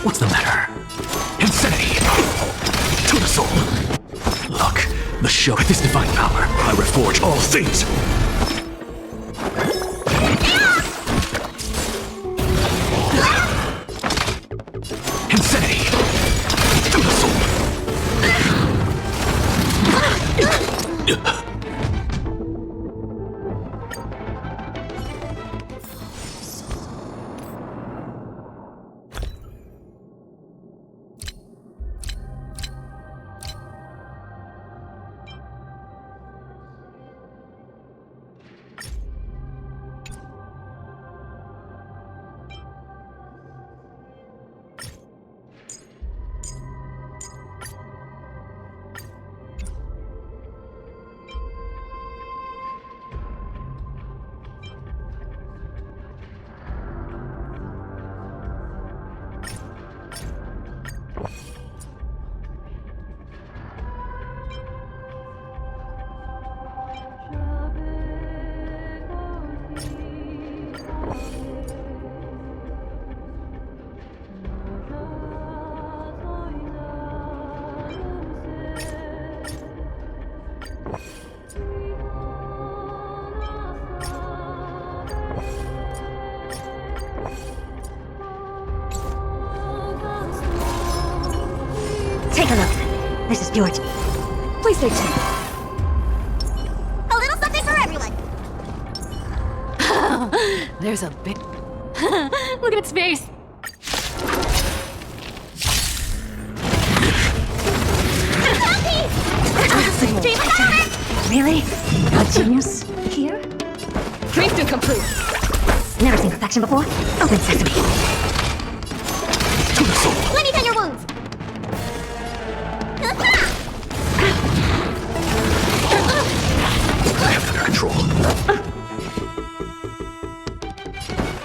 S6: What's the matter? Insanity! To the soul. Look, the show. With this divine power, I reforge all things. Insanity! To the soul.
S1: Take a look. This is George. Please stay tuned.
S2: A little something for everyone.
S5: There's a big...
S11: Look at its face.
S1: Really? A genius here?
S14: Dreams do come true.
S1: Never seen perfection before? Open sesame.
S2: Let me tend your wounds.
S12: I have it under control.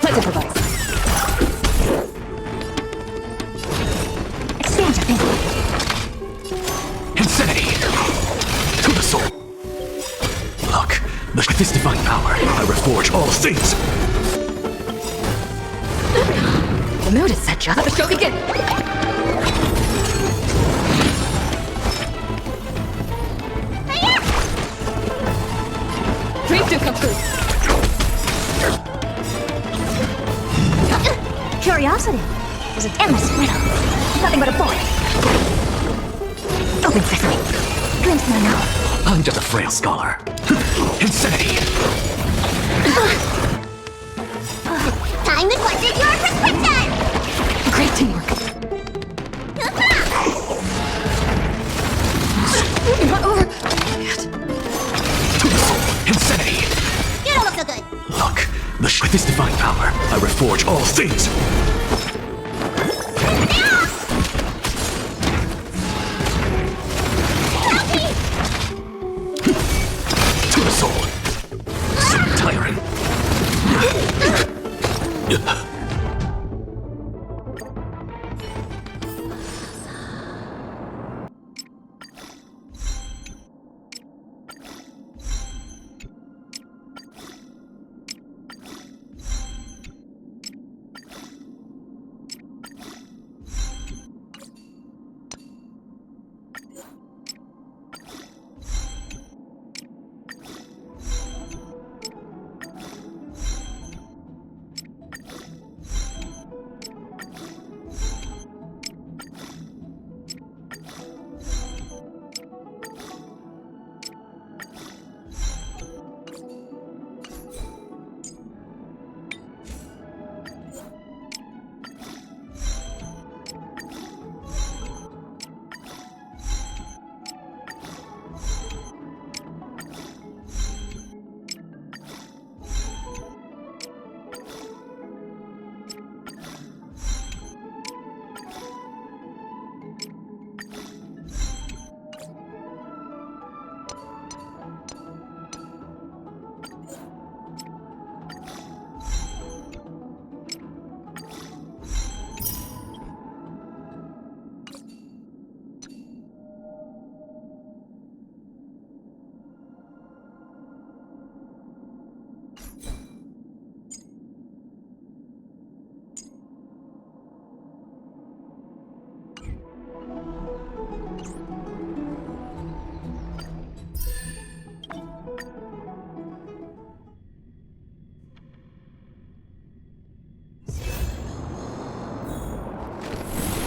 S1: Let's improvise. Expand your thinking.
S7: Insanity! To the soul! Look, with this divine power, I reforge all things!
S1: The mood is set, Chuck. Let the show begin.
S14: Dreams do come true.
S1: Curiosity is an endless riddle. Nothing but a void. Open sesame. Glimpse my now.
S7: I'm just a frail scholar. Insanity!
S2: Time to question your prescription.
S14: Great teamwork. Not over yet.
S7: Insanity!
S2: You don't look so good.
S7: Look, with this divine power, I reforge all things! To the soul! So tiring!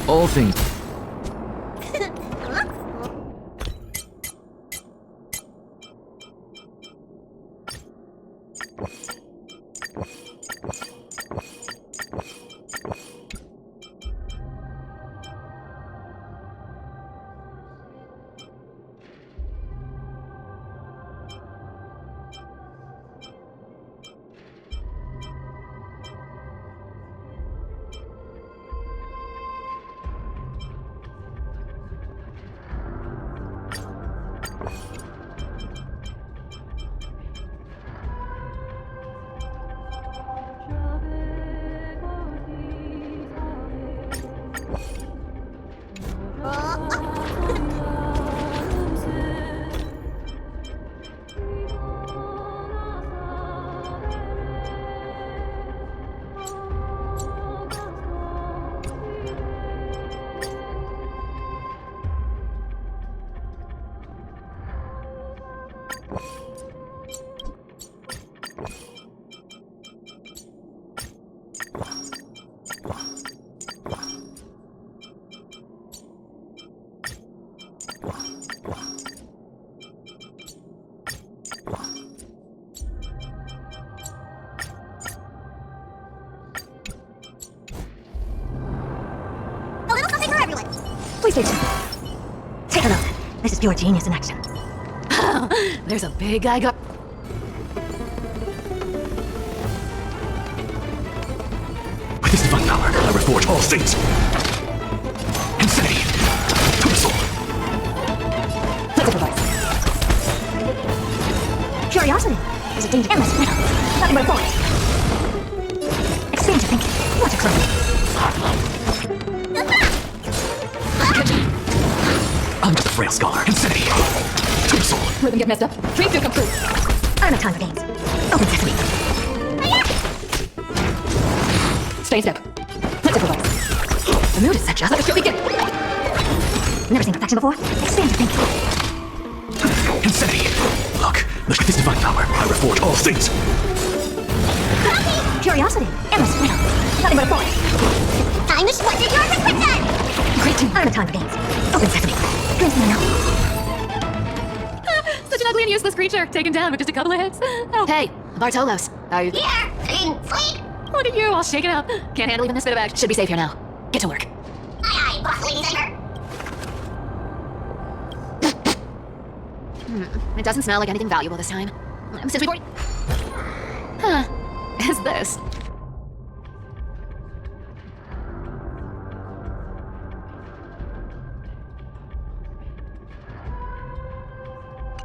S7: All things.
S1: Please do too. Take a look. This is pure genius in action.
S5: There's a big guy go.
S7: With this divine power, I reforge all things. Insanity. Total.
S1: Let's improvise. Curiosity is a danger. Endless riddle. Nothing but a force. Expand your thinking. What a clue.
S7: I'm just a frail scholar. Insanity. Total.
S1: Rhythm get messed up. Dreams do come true. I don't have time for games. Open sesame. Stay in step. Let's improvise. The mood is set, just let the show begin. Never seen perfection before? Expand your thinking.
S7: Insanity. Look, with this divine power, I reforge all things.
S1: Curiosity. Endless riddle. Nothing but a force.
S2: Time to split your prescription!
S1: Great team. I don't have time for games. Open sesame. Dreams me now.
S5: Such an ugly and useless creature, taken down with just a couple of hits. Oh. Hey, Bartolos. Are you...
S2: Here! Sleep!
S5: Look at you, all shaken up. Can't handle even this bit of action. Should be safe here now. Get to work.
S2: Aye, aye, boss lady Saber.
S5: It doesn't smell like anything valuable this time. Since we've already... Huh. Is this?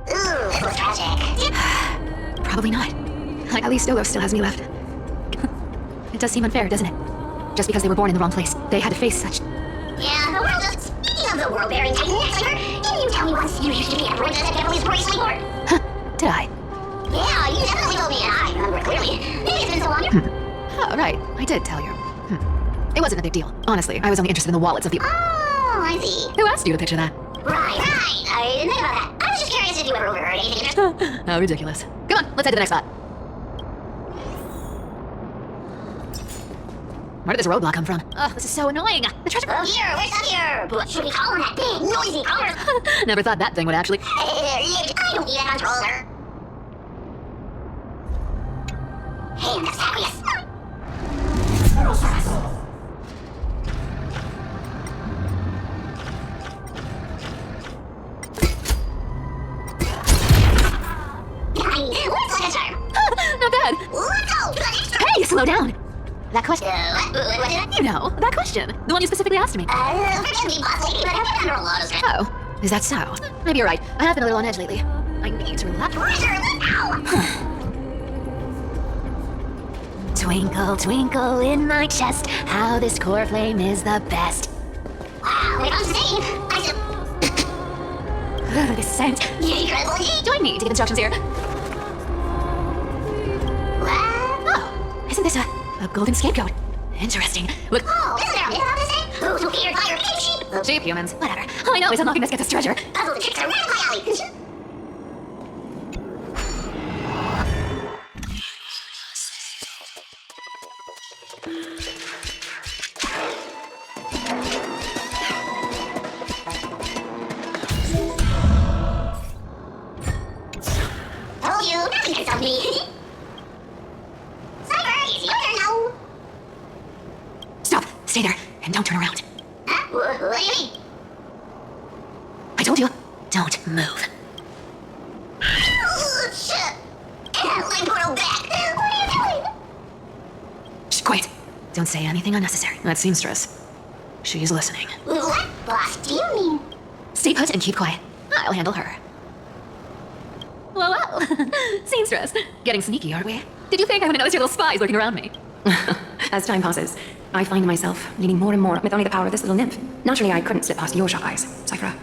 S2: Ooh, this was tragic.
S5: Probably not. At least Olo still has me left. It does seem unfair, doesn't it? Just because they were born in the wrong place, they had to face such...
S2: Yeah, the world just... Speaking of the world bearing Titan Saber, didn't you tell me once you used to be Emperor at Beverly's Bracelet Court?
S5: Huh, did I?
S2: Yeah, you definitely told me, and I remember clearly. Maybe it's been so long.
S5: Oh, right, I did tell you. It wasn't a big deal. Honestly, I was only interested in the wallets of the...
S2: Oh, I see.
S5: Who asked you to picture that?
S2: Right. I didn't think about that. I was just curious if you ever overheard anything.
S5: How ridiculous. Come on, let's head to the next spot. Where did this roadblock come from? Ugh, this is so annoying. The treasure...
S2: Oh, here, we're stuck here. What should we call on that big, noisy car?
S5: Never thought that thing would actually...
S2: I don't need a controller. Hey, that's Zacharias. What's like a charm?
S5: Not bad.
S2: Let's go.
S5: Hey, slow down. That question...
S2: What did I...
S5: You know, that question. The one you specifically asked me.
S2: Forgive me, boss lady, but I've been under a lot of stress.
S5: Oh, is that so? Maybe you're right. I have been a little on edge lately. I need to relax. Twinkle, twinkle in my chest, how this core flame is the best.
S2: Wow, if I'm saying, I should...
S5: This scent.
S2: Incredible.
S5: Join me to give instructions here.
S2: What?
S5: Oh, isn't this a golden scapegoat? Interesting. Look.
S2: Oh, isn't there a myth about this thing? Who's who feared fire became sheep?
S5: Sheep humans. Whatever. All I know is unlocking this gets us treasure.
S2: Puzzle the tricks are right up my alley. Told you, nothing can stop me. Cyber, it's your turn now.
S5: Stop. Stay there and don't turn around.
S2: Huh? What do you mean?
S5: I told you. Don't move.
S2: Oh, shit. My portal back. What are you doing?
S5: Shh, quiet. Don't say anything unnecessary. That seamstress. She's listening.
S2: What, boss, do you mean?
S5: Stay put and keep quiet. I'll handle her. Well, well. Seamstress. Getting sneaky, aren't we? Did you think I would notice your little spies lurking around me?
S14: As time passes, I find myself needing more and more with only the power of this little nymph. Naturally, I couldn't slip past your sharp eyes, Cypher.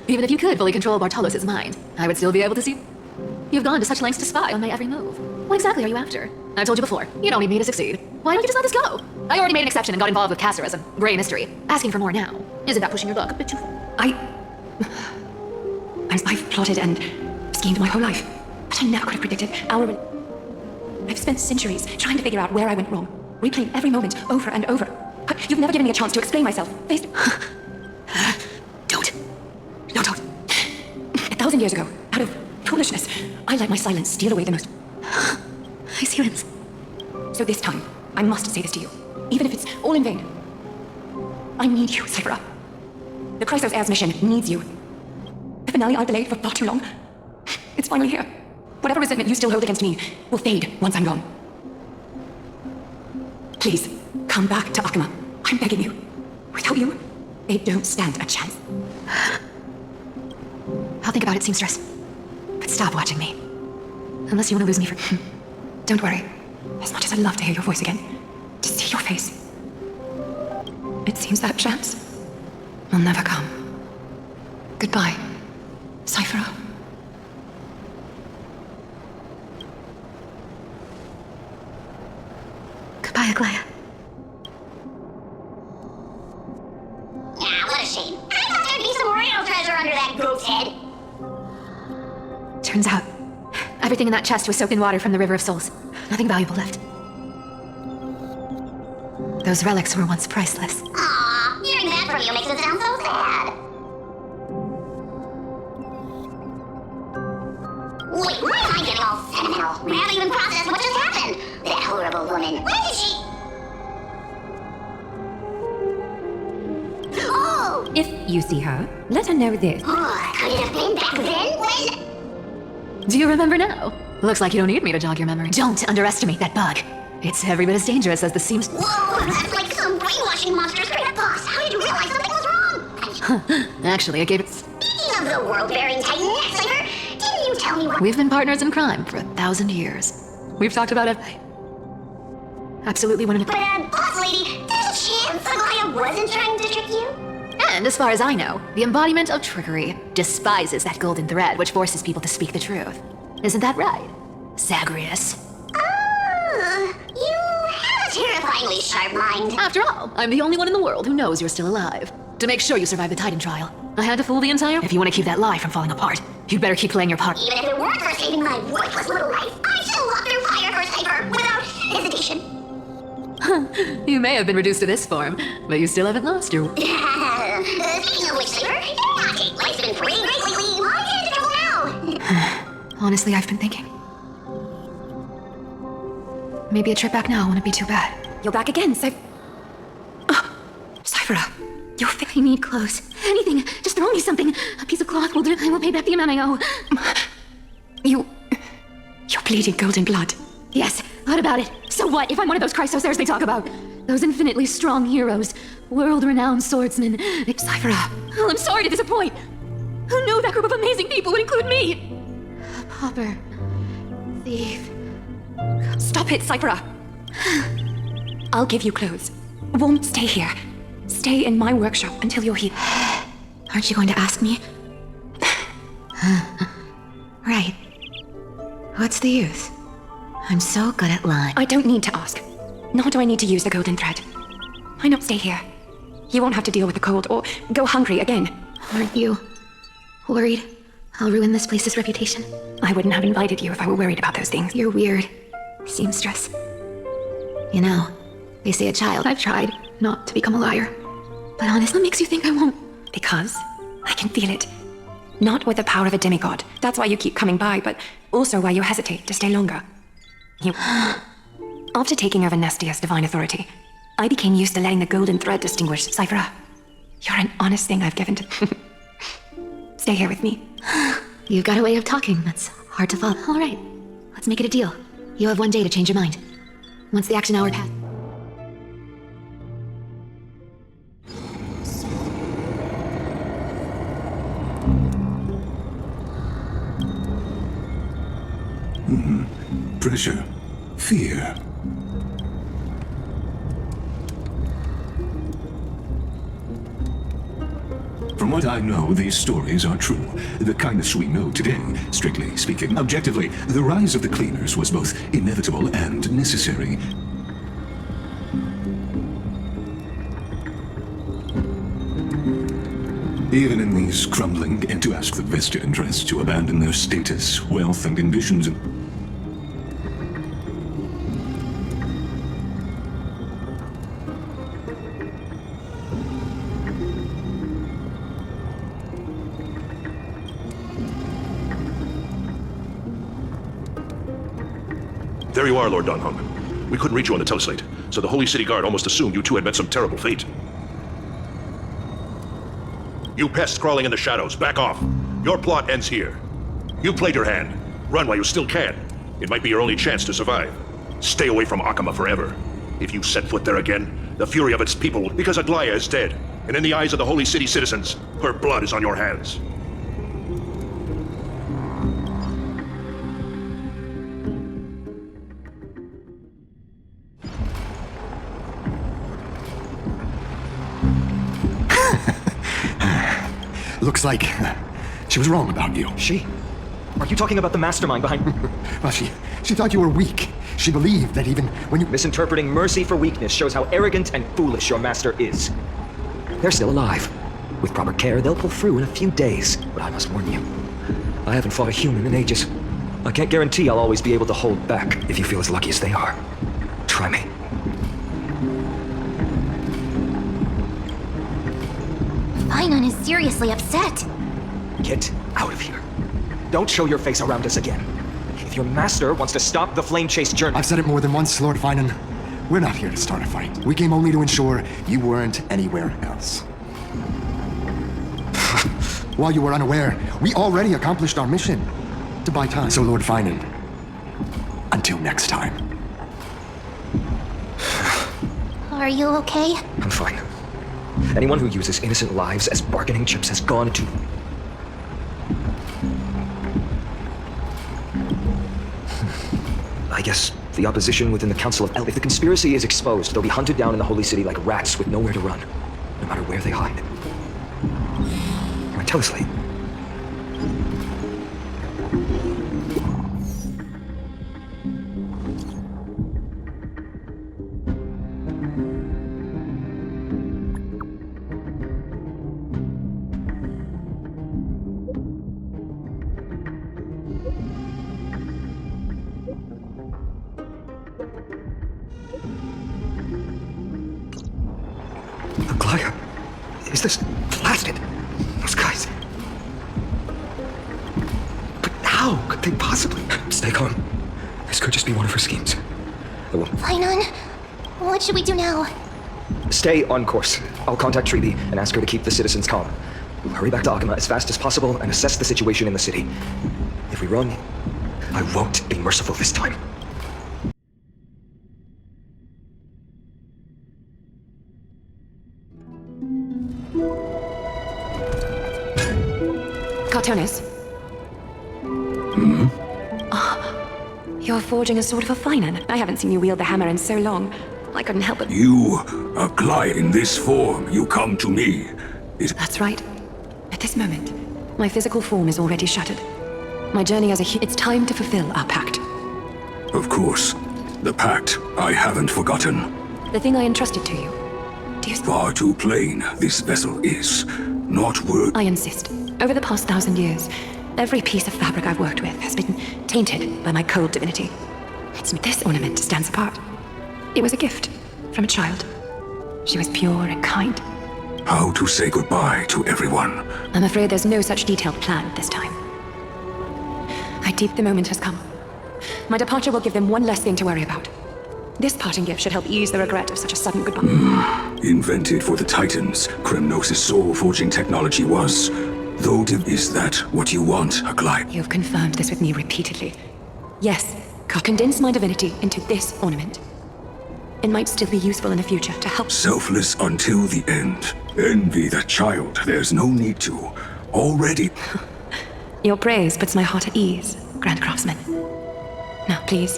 S5: Even if you could fully control Bartolos' mind, I would still be able to see... You've gone to such lengths to spy on my every move. What exactly are you after? I've told you before, you don't need me to succeed. Why don't you just let this go? I already made an exception and got involved with castorice and gray mystery. Asking for more now. Isn't that pushing your luck a bit too far?
S14: I've plotted and schemed my whole life, but I never could have predicted our... I've spent centuries trying to figure out where I went wrong, replaying every moment over and over. But you've never given me a chance to explain myself.
S5: Don't.
S14: No, don't. 1,000 years ago, out of foolishness, I let my silence steal away the most...
S5: I see
S14: So this time, I must say this to you, even if it's all in vain. I need you, Cypher. The Chrysos Heirs mission needs you. The finale I've delayed for far too long. It's finally here. Whatever resentment you still hold against me will fade once I'm gone. Please, come back to Akama. I'm begging you. Without you, they don't stand a chance.
S5: I'll think about it, seamstress. But stop watching me. Unless you want to lose me for...
S14: Don't worry. As much as I'd love to hear your voice again, to see your face, it seems that chance will never come. Goodbye, Cypher.
S5: Goodbye, Aglaya.
S2: Yeah, what a shame. I thought there'd be some real treasure under that goat's head.
S5: Turns out, everything in that chest was soaked in water from the River of Souls. Nothing valuable left. Those relics were once priceless.
S2: Aw, hearing that from you makes it sound so sad. Wait, why am I getting all sentimental? We haven't even processed what just happened. That horrible woman. When did she... Oh!
S14: If you see her, let her know this.
S2: Oh, could it have been back then when...
S5: Do you remember now? Looks like you don't need me to jog your memory. Don't underestimate that bug. It's every bit as dangerous as the seams.
S2: Whoa, that's like some brainwashing monster straight up boss. How did you realize something was wrong?
S5: Actually, I gave it...
S2: Speaking of the world-bearing titan, Cypher, didn't you tell me what...
S5: We've been partners in crime for 1,000 years. We've talked about it. Absolutely 100%.
S2: But, boss lady, there's a chance Aglaya wasn't trying to trick you?
S5: And as far as I know, the embodiment of trickery despises that golden thread which forces people to speak the truth. Isn't that right, Zagreus?
S2: You have a terrifyingly sharp mind.
S5: After all, I'm the only one in the world who knows you're still alive. To make sure you survive the Titan trial, I had to fool the entire... If you want to keep that lie from falling apart, you'd better keep playing your part.
S2: Even if it weren't for saving my worthless little life, I'd still walk through fire for Cypher without hesitation.
S5: You may have been reduced to this form, but you still haven't lost your...
S2: Speaking of which, Cypher, you're naughty. Life's been pretty great lately. Why get into trouble now?
S5: Honestly, I've been thinking. Maybe a trip back now wouldn't be too bad.
S14: You're back again, Cypher.
S5: You're I need clothes. Anything. Just throw me something. A piece of cloth will do. I will pay back the amount I owe.
S14: You're bleeding golden blood.
S5: Yes, what about it? So what if I'm one of those Chrysos Heirs they talk about? Those infinitely strong heroes. World-renowned swordsmen.
S14: Cypher.
S5: Oh, I'm sorry to disappoint. Who knew that group of amazing people would include me? A pauper. Thief.
S14: Stop it, Cypher. I'll give you clothes. Won't stay here. Stay in my workshop until you're here.
S5: Aren't you going to ask me? Right. What's the use? I'm so good at lying.
S14: I don't need to ask. Nor do I need to use the golden thread. Why not stay here? You won't have to deal with the cold or go hungry again.
S5: Aren't you worried I'll ruin this place's reputation?
S14: I wouldn't have invited you if I were worried about those things.
S5: You're weird, seamstress. You know, they say a child... I've tried not to become a liar. But honestly, what makes you think I won't?
S14: Because I can feel it. Not with the power of a demigod. That's why you keep coming by, but also why you hesitate to stay longer. You... After taking over Nestia's divine authority, I became used to letting the golden thread distinguish Cypher. You're an honest thing I've given to... Stay here with me.
S5: You've got a way of talking that's hard to follow. All right, let's make it a deal. You have 1 day to change your mind. Once the action hour passes.
S6: Pressure. Fear. From what I know, these stories are true. The kindness we know today, strictly speaking. Objectively, the rise of the cleaners was both inevitable and necessary. Even in these crumbling, and to ask the vested interests to abandon their status, wealth, and ambitions, and
S12: There you are, Lord Donhong. We couldn't reach you on the teleslate, so the Holy City Guard almost assumed you two had met some terrible fate. You pests crawling in the shadows, back off. Your plot ends here. You played your hand. Run while you still can. It might be your only chance to survive. Stay away from Akama forever. If you set foot there again, the fury of its people, because Aglaya is dead, and in the eyes of the Holy City citizens, her blood is on your hands.
S15: Looks like she was wrong about you.
S10: She? Are you talking about the mastermind behind...
S15: Well, she thought you were weak. She believed that even when you...
S10: Misinterpreting mercy for weakness shows how arrogant and foolish your master is. They're still alive. With proper care, they'll pull through in a few days. But I must warn you, I haven't fought a human in ages. I can't guarantee I'll always be able to hold back if you feel as lucky as they are. Try me.
S3: Ainon is seriously upset.
S10: Get out of here. Don't show your face around us again. If your master wants to stop the flame chase journey...
S15: I've said it more than once, Lord Finan. We're not here to start a fight. We came only to ensure you weren't anywhere else. While you were unaware, we already accomplished our mission. To buy time. So, Lord Finan, until next time.
S3: Are you okay?
S10: I'm fine. Anyone who uses innocent lives as bargaining chips has gone to... I guess the opposition within the Council of If the conspiracy is exposed, they'll be hunted down in the Holy City like rats with nowhere to run, no matter where they hide. Come on, tell us, Lee. Aglaya, is this blasted? Those guys. But how could they possibly? Stay calm. This could just be one of her schemes.
S3: Ainon, what should we do now?
S10: Stay on course. I'll contact Treeby and ask her to keep the citizens calm. We'll hurry back to Akama as fast as possible and assess the situation in the city. If we run, I won't be merciful this time.
S14: Cartonis? You're forging a sword for Finan. I haven't seen you wield the hammer in so long. I couldn't help but...
S6: You, Aglaya, in this form, you come to me.
S14: That's right. At this moment, my physical form is already shattered. My journey as a it's time to fulfill our pact.
S6: Of course. The pact, I haven't forgotten.
S14: The thing I entrusted to you. Do you...
S6: Far too plain, this vessel is. Not worth...
S14: I insist. Over the past 1,000 years, every piece of fabric I've worked with has been tainted by my cold divinity. This ornament stands apart. It was a gift from a child. She was pure and kind.
S6: How to say goodbye to everyone.
S14: I'm afraid there's no such detailed plan this time. I deem the moment has come. My departure will give them one less thing to worry about. This parting gift should help ease the regret of such a sudden goodbye.
S6: Invented for the Titans, Kremnos' soul-forging technology was. Though, is that what you want, Aglaya?
S14: You've confirmed this with me repeatedly. Yes, condense my divinity into this ornament. It might still be useful in the future to help...
S6: Selfless until the end. Envy that child, there's no need to. Already...
S14: Your praise puts my heart at ease, Grand Craftsman. Now, please,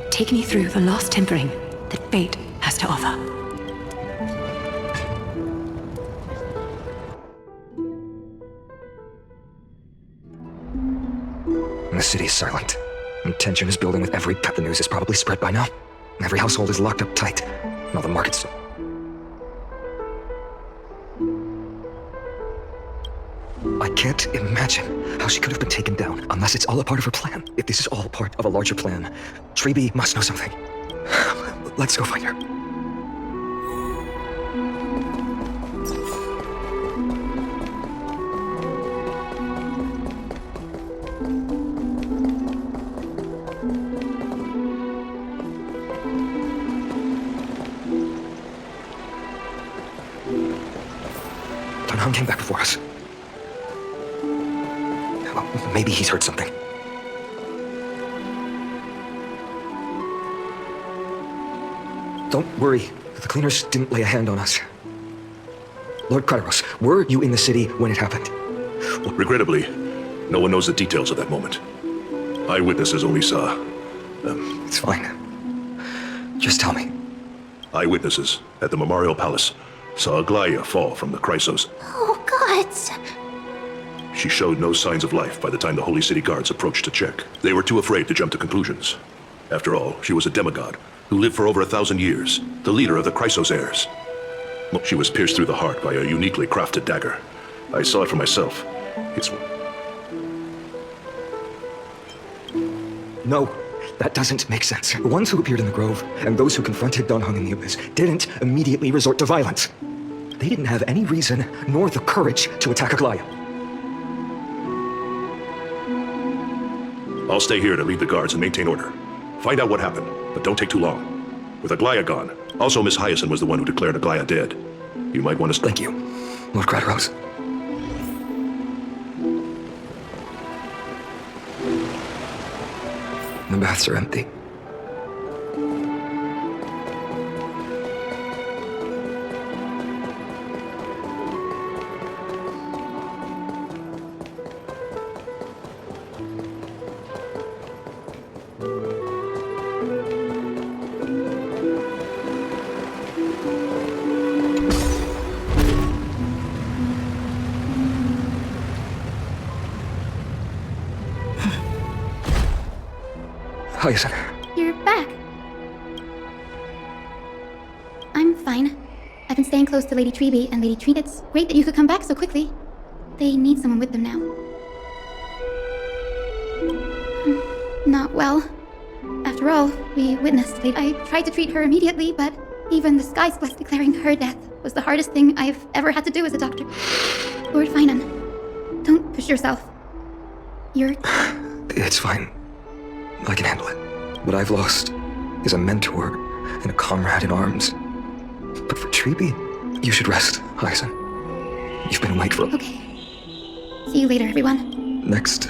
S14: take me through the last tempering that fate has to offer.
S10: The city is silent. And tension is building with every cut. The news is probably spread by now. Every household is locked up tight. Now the market's... I can't imagine how she could have been taken down unless it's all a part of her plan. If this is all part of a larger plan, Treeby must know something. Let's go find her. Came back before us. Maybe he's heard something. Don't worry. The cleaners didn't lay a hand on us. Lord Kryros, were you in the city when it happened?
S12: Regrettably, no one knows the details of that moment. Eyewitnesses only saw...
S10: It's fine. Just tell me.
S12: Eyewitnesses at the Memorial Palace saw Aglaia fall from the Chrysos.
S3: Oh, gods.
S12: She showed no signs of life by the time the Holy City guards approached to check. They were too afraid to jump to conclusions. After all, she was a demigod who lived for over 1,000 years, the leader of the Chrysos heirs. She was pierced through the heart by a uniquely crafted dagger. I saw it for myself. It's...
S10: No, that doesn't make sense. The ones who appeared in the grove and those who confronted Dunhung in the abyss didn't immediately resort to violence. They didn't have any reason nor the courage to attack Aglaia.
S12: I'll stay here to lead the guards and maintain order. Find out what happened, but don't take too long. With Aglaia gone, also Miss Hyacinth was the one who declared Aglaia dead. You might want to...
S10: Thank you, Lord Kryros. The baths are empty. Hyacinth.
S11: You're back. I'm fine. I've been staying close to Lady Treby and Lady Tree. It's great that you could come back so quickly. They need someone with them now. Not well. After all, we witnessed Lady... I tried to treat her immediately, but even the Sky's Blessed declaring her death was the hardest thing I've ever had to do as a doctor. Lord Finan, don't push yourself. You're...
S10: It's fine. I can handle it. What I've lost is a mentor and a comrade in arms. But for Treby, you should rest, Hyacinth. You've been awake for...
S11: Okay. See you later, everyone.
S10: Next,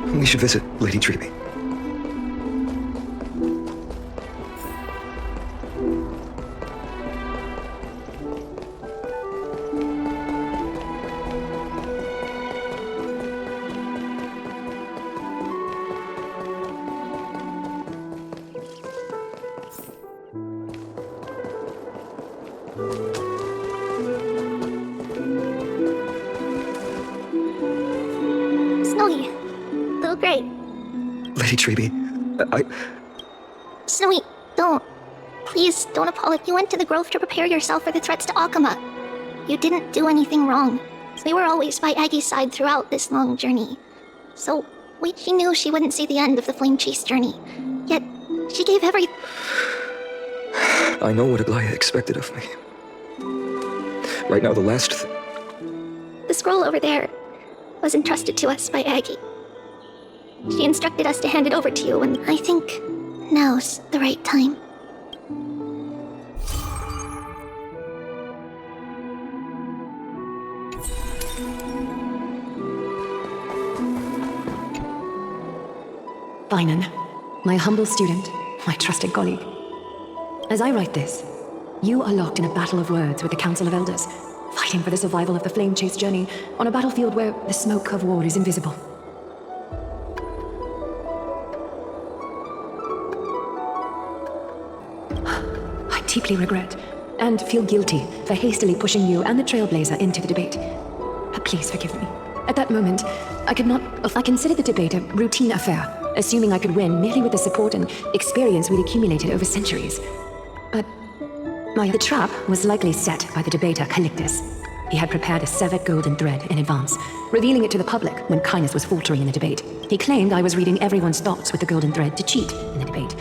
S10: we should visit Lady Treby.
S3: Snowy. Little Grey.
S10: Lady Treby,
S3: Snowy, don't. Please, don't apologize. You went to the grove to prepare yourself for the threats to Akama. You didn't do anything wrong. So we were always by Aggie's side throughout this long journey. So, she knew she wouldn't see the end of the Flame Chase journey. Yet, she gave every...
S10: I know what Aglaia expected of me. Right now, the last
S3: The scroll over there was entrusted to us by Aggie. She instructed us to hand it over to you, and I think now's the right time.
S14: Finan, my humble student, my trusted colleague. As I write this, you are locked in a battle of words with the Council of Elders, fighting for the survival of the Flame Chase journey on a battlefield where the smoke of war is invisible. I deeply regret and feel guilty for hastily pushing you and the Trailblazer into the debate. But please forgive me. At that moment, I considered the debate a routine affair, assuming I could win merely with the support and experience we'd accumulated over centuries. But the trap was likely set by the debater Calictus. He had prepared a severed golden thread in advance, revealing it to the public when kindness was faltering in the debate. He claimed I was reading everyone's thoughts with the golden thread to cheat in the debate.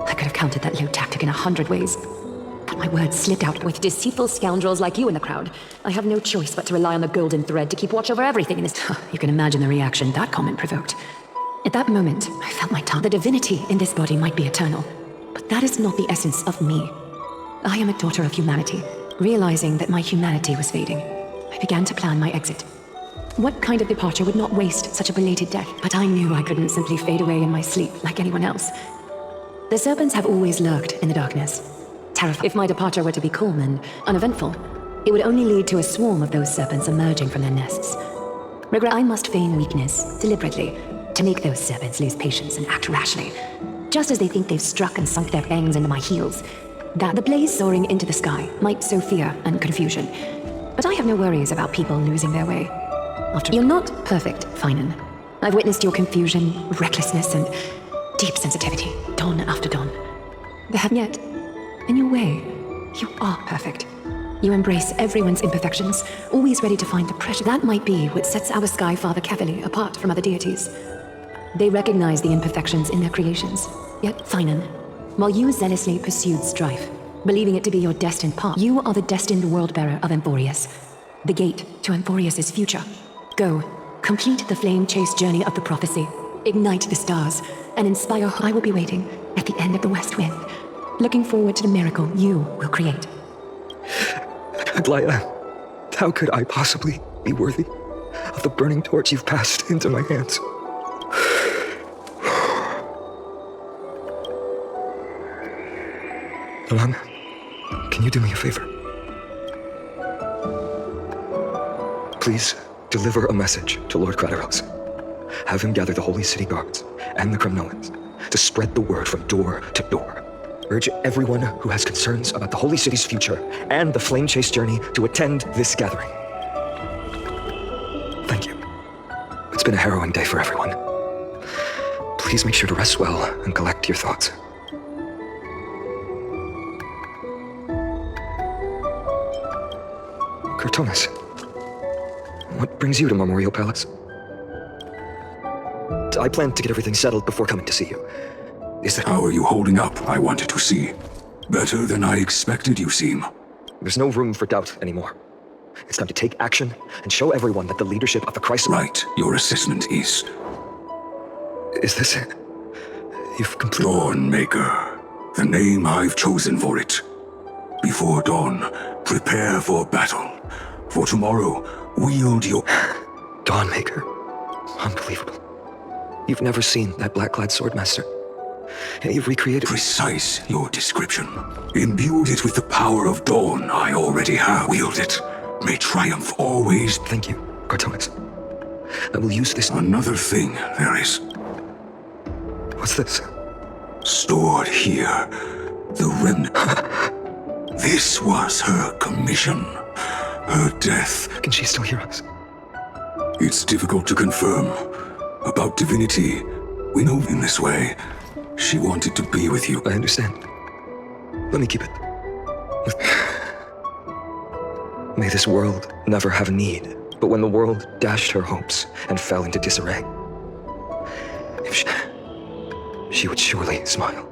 S14: I could have countered that low tactic in 100 ways. But my words slipped out with deceitful scoundrels like you in the crowd. I have no choice but to rely on the golden thread to keep watch over everything in this... You can imagine the reaction that comment provoked. At that moment, I felt my tongue. The divinity in this body might be eternal, but that is not the essence of me. I am a daughter of humanity. Realizing that my humanity was fading, I began to plan my exit. What kind of departure would not waste such a belated death? But I knew I couldn't simply fade away in my sleep like anyone else. The serpents have always lurked in the darkness. Terrifying. If my departure were to be calm and uneventful, it would only lead to a swarm of those serpents emerging from their nests. Regret, I must feign weakness, deliberately, to make those serpents lose patience and act rashly. Just as they think they've struck and sunk their fangs into my heels. That the blaze soaring into the sky might sow fear and confusion. But I have no worries about people losing their way. You're not perfect, Finan. I've witnessed your confusion, recklessness, and deep sensitivity, dawn after dawn. Yet, in your way, you are perfect. You embrace everyone's imperfections, always ready to find the pressure. That might be what sets our Sky Father Kefili apart from other deities. They recognize the imperfections in their creations. Yet, Finan, while you zealously pursued strife, believing it to be your destined path, you are the destined world-bearer of Emphorius, the gate to Emphorius' future. Go, complete the flame-chased journey of the prophecy, ignite the stars, and inspire. I will be waiting at the end of the west wind, looking forward to the miracle you will create.
S10: Aglaya, how could I possibly be worthy of the burning torch you've passed into my hands? Alana, can you do me a favor? Please deliver a message to Lord Crateros. Have him gather the Holy City guards and the Kremnoans to spread the word from door to door. Urge everyone who has concerns about the Holy City's future and the Flame Chase journey to attend this gathering. Thank you. It's been a harrowing day for everyone. Please make sure to rest well and collect your thoughts. Cortonis, what brings you to Memorial Palace? I planned to get everything settled before coming to see you. Is that—
S6: How are you holding up, I wanted to see? Better than I expected, you seem.
S10: There's no room for doubt anymore. It's time to take action and show everyone that the leadership of the Christ—
S6: Right, your assessment is...
S10: Is this it? You've completed—
S6: Dawnmaker, the name I've chosen for it. Before dawn, prepare for battle. For tomorrow, wield your—
S10: Dawnmaker. Unbelievable. You've never seen that black-clad swordmaster. You've recreated—
S6: Precise your description. Imbued it with the power of dawn I already have. Wield it. May triumph always—
S10: Thank you, Cortonis. I will use this—
S6: Another thing there is.
S10: What's this?
S6: Stored here, the remnant. This was her commission. Her death.
S10: Can she still hear us?
S6: It's difficult to confirm. About divinity, we know in this way. She wanted to be with you.
S10: I understand. Let me keep it. May this world never have need, but when the world dashed her hopes and fell into disarray, if she would surely smile.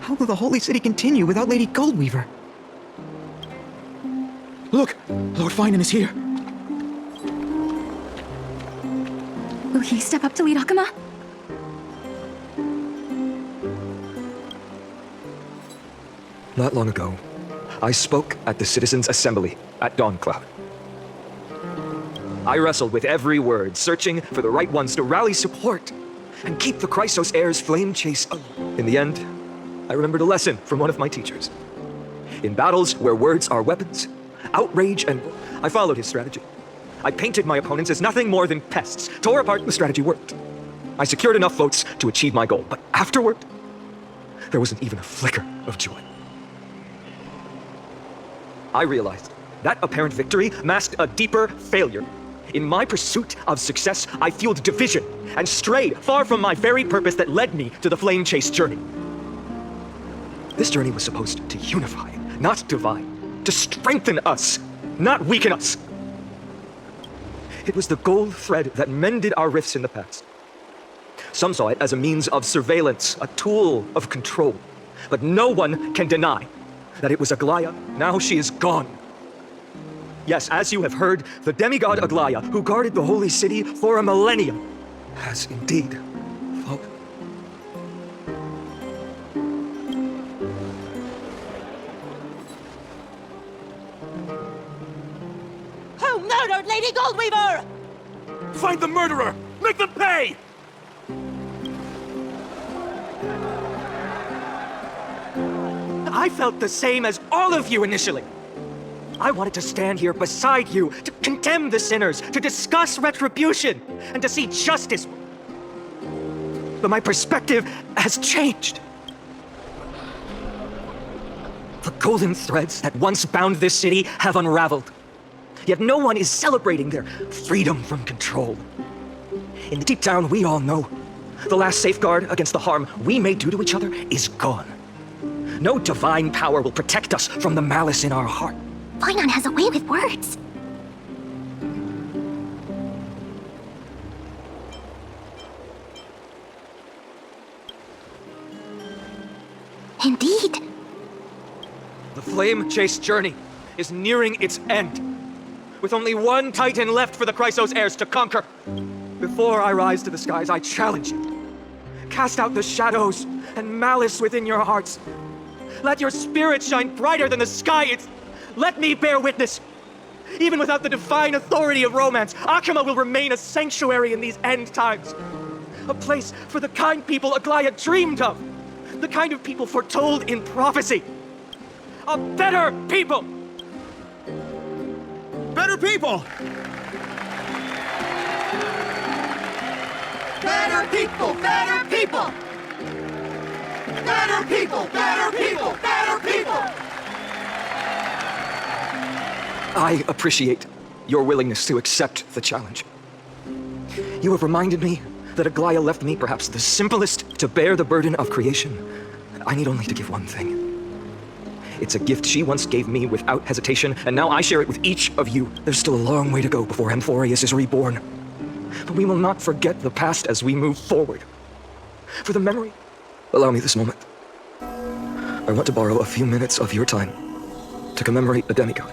S16: How will the Holy City continue without Lady Goldweaver? Look! Lord Finan is here!
S1: Will he step up to lead Akama?
S10: Not long ago, I spoke at the Citizens' Assembly at Dawncloud. I wrestled with every word, searching for the right ones to rally support and keep the Chrysos heirs' flame chase alive. In the end, I remembered a lesson from one of my teachers. In battles where words are weapons, outrage and— I followed his strategy. I painted my opponents as nothing more than pests, tore apart— The strategy worked. I secured enough votes to achieve my goal, but afterward, there wasn't even a flicker of joy. I realized that apparent victory masked a deeper failure. In my pursuit of success, I fueled division and strayed far from my very purpose that led me to the Flame Chase journey. This journey was supposed to unify, not divide, to strengthen us, not weaken us. It was the gold thread that mended our rifts in the past. Some saw it as a means of surveillance, a tool of control. But no one can deny that it was Aglaya. Now she is gone. Yes, as you have heard, the demigod Aglaya, who guarded the Holy City for a millennium, has indeed fallen.
S17: murdered Lady Goldweaver!
S18: Find the murderer! Make them pay!
S16: I felt the same as all of you initially. I wanted to stand here beside you, to condemn the sinners, to discuss retribution, and to see justice. But my perspective has changed. The golden threads that once bound this city have unraveled. Yet no one is celebrating their freedom from control. In deep down, we all know the last safeguard against the harm we may do to each other is gone. No divine power will protect us from the malice in our heart.
S3: Finon has a way with words. Indeed.
S16: The flame-chased journey is nearing its end, with only one Titan left for the Chrysos heirs to conquer. Before I rise to the skies, I challenge you. Cast out the shadows and malice within your hearts. Let your spirit shine brighter than the sky. Let me bear witness. Even without the divine authority of romance, Akama will remain a sanctuary in these end times. A place for the kind people Aglaya dreamed of. The kind of people foretold in prophecy. A better people!
S18: Better people!
S17: Better people! Better people! Better people! Better people! Better people!
S16: I appreciate your willingness to accept the challenge. You have reminded me that Aglaya left me perhaps the simplest to bear the burden of creation. I need only to give one thing. It's a gift she once gave me without hesitation, and now I share it with each of you. There's still a long way to go before Amphorius is reborn. But we will not forget the past as we move forward. For the memory, allow me this moment. I want to borrow a few minutes of your time to commemorate a demigod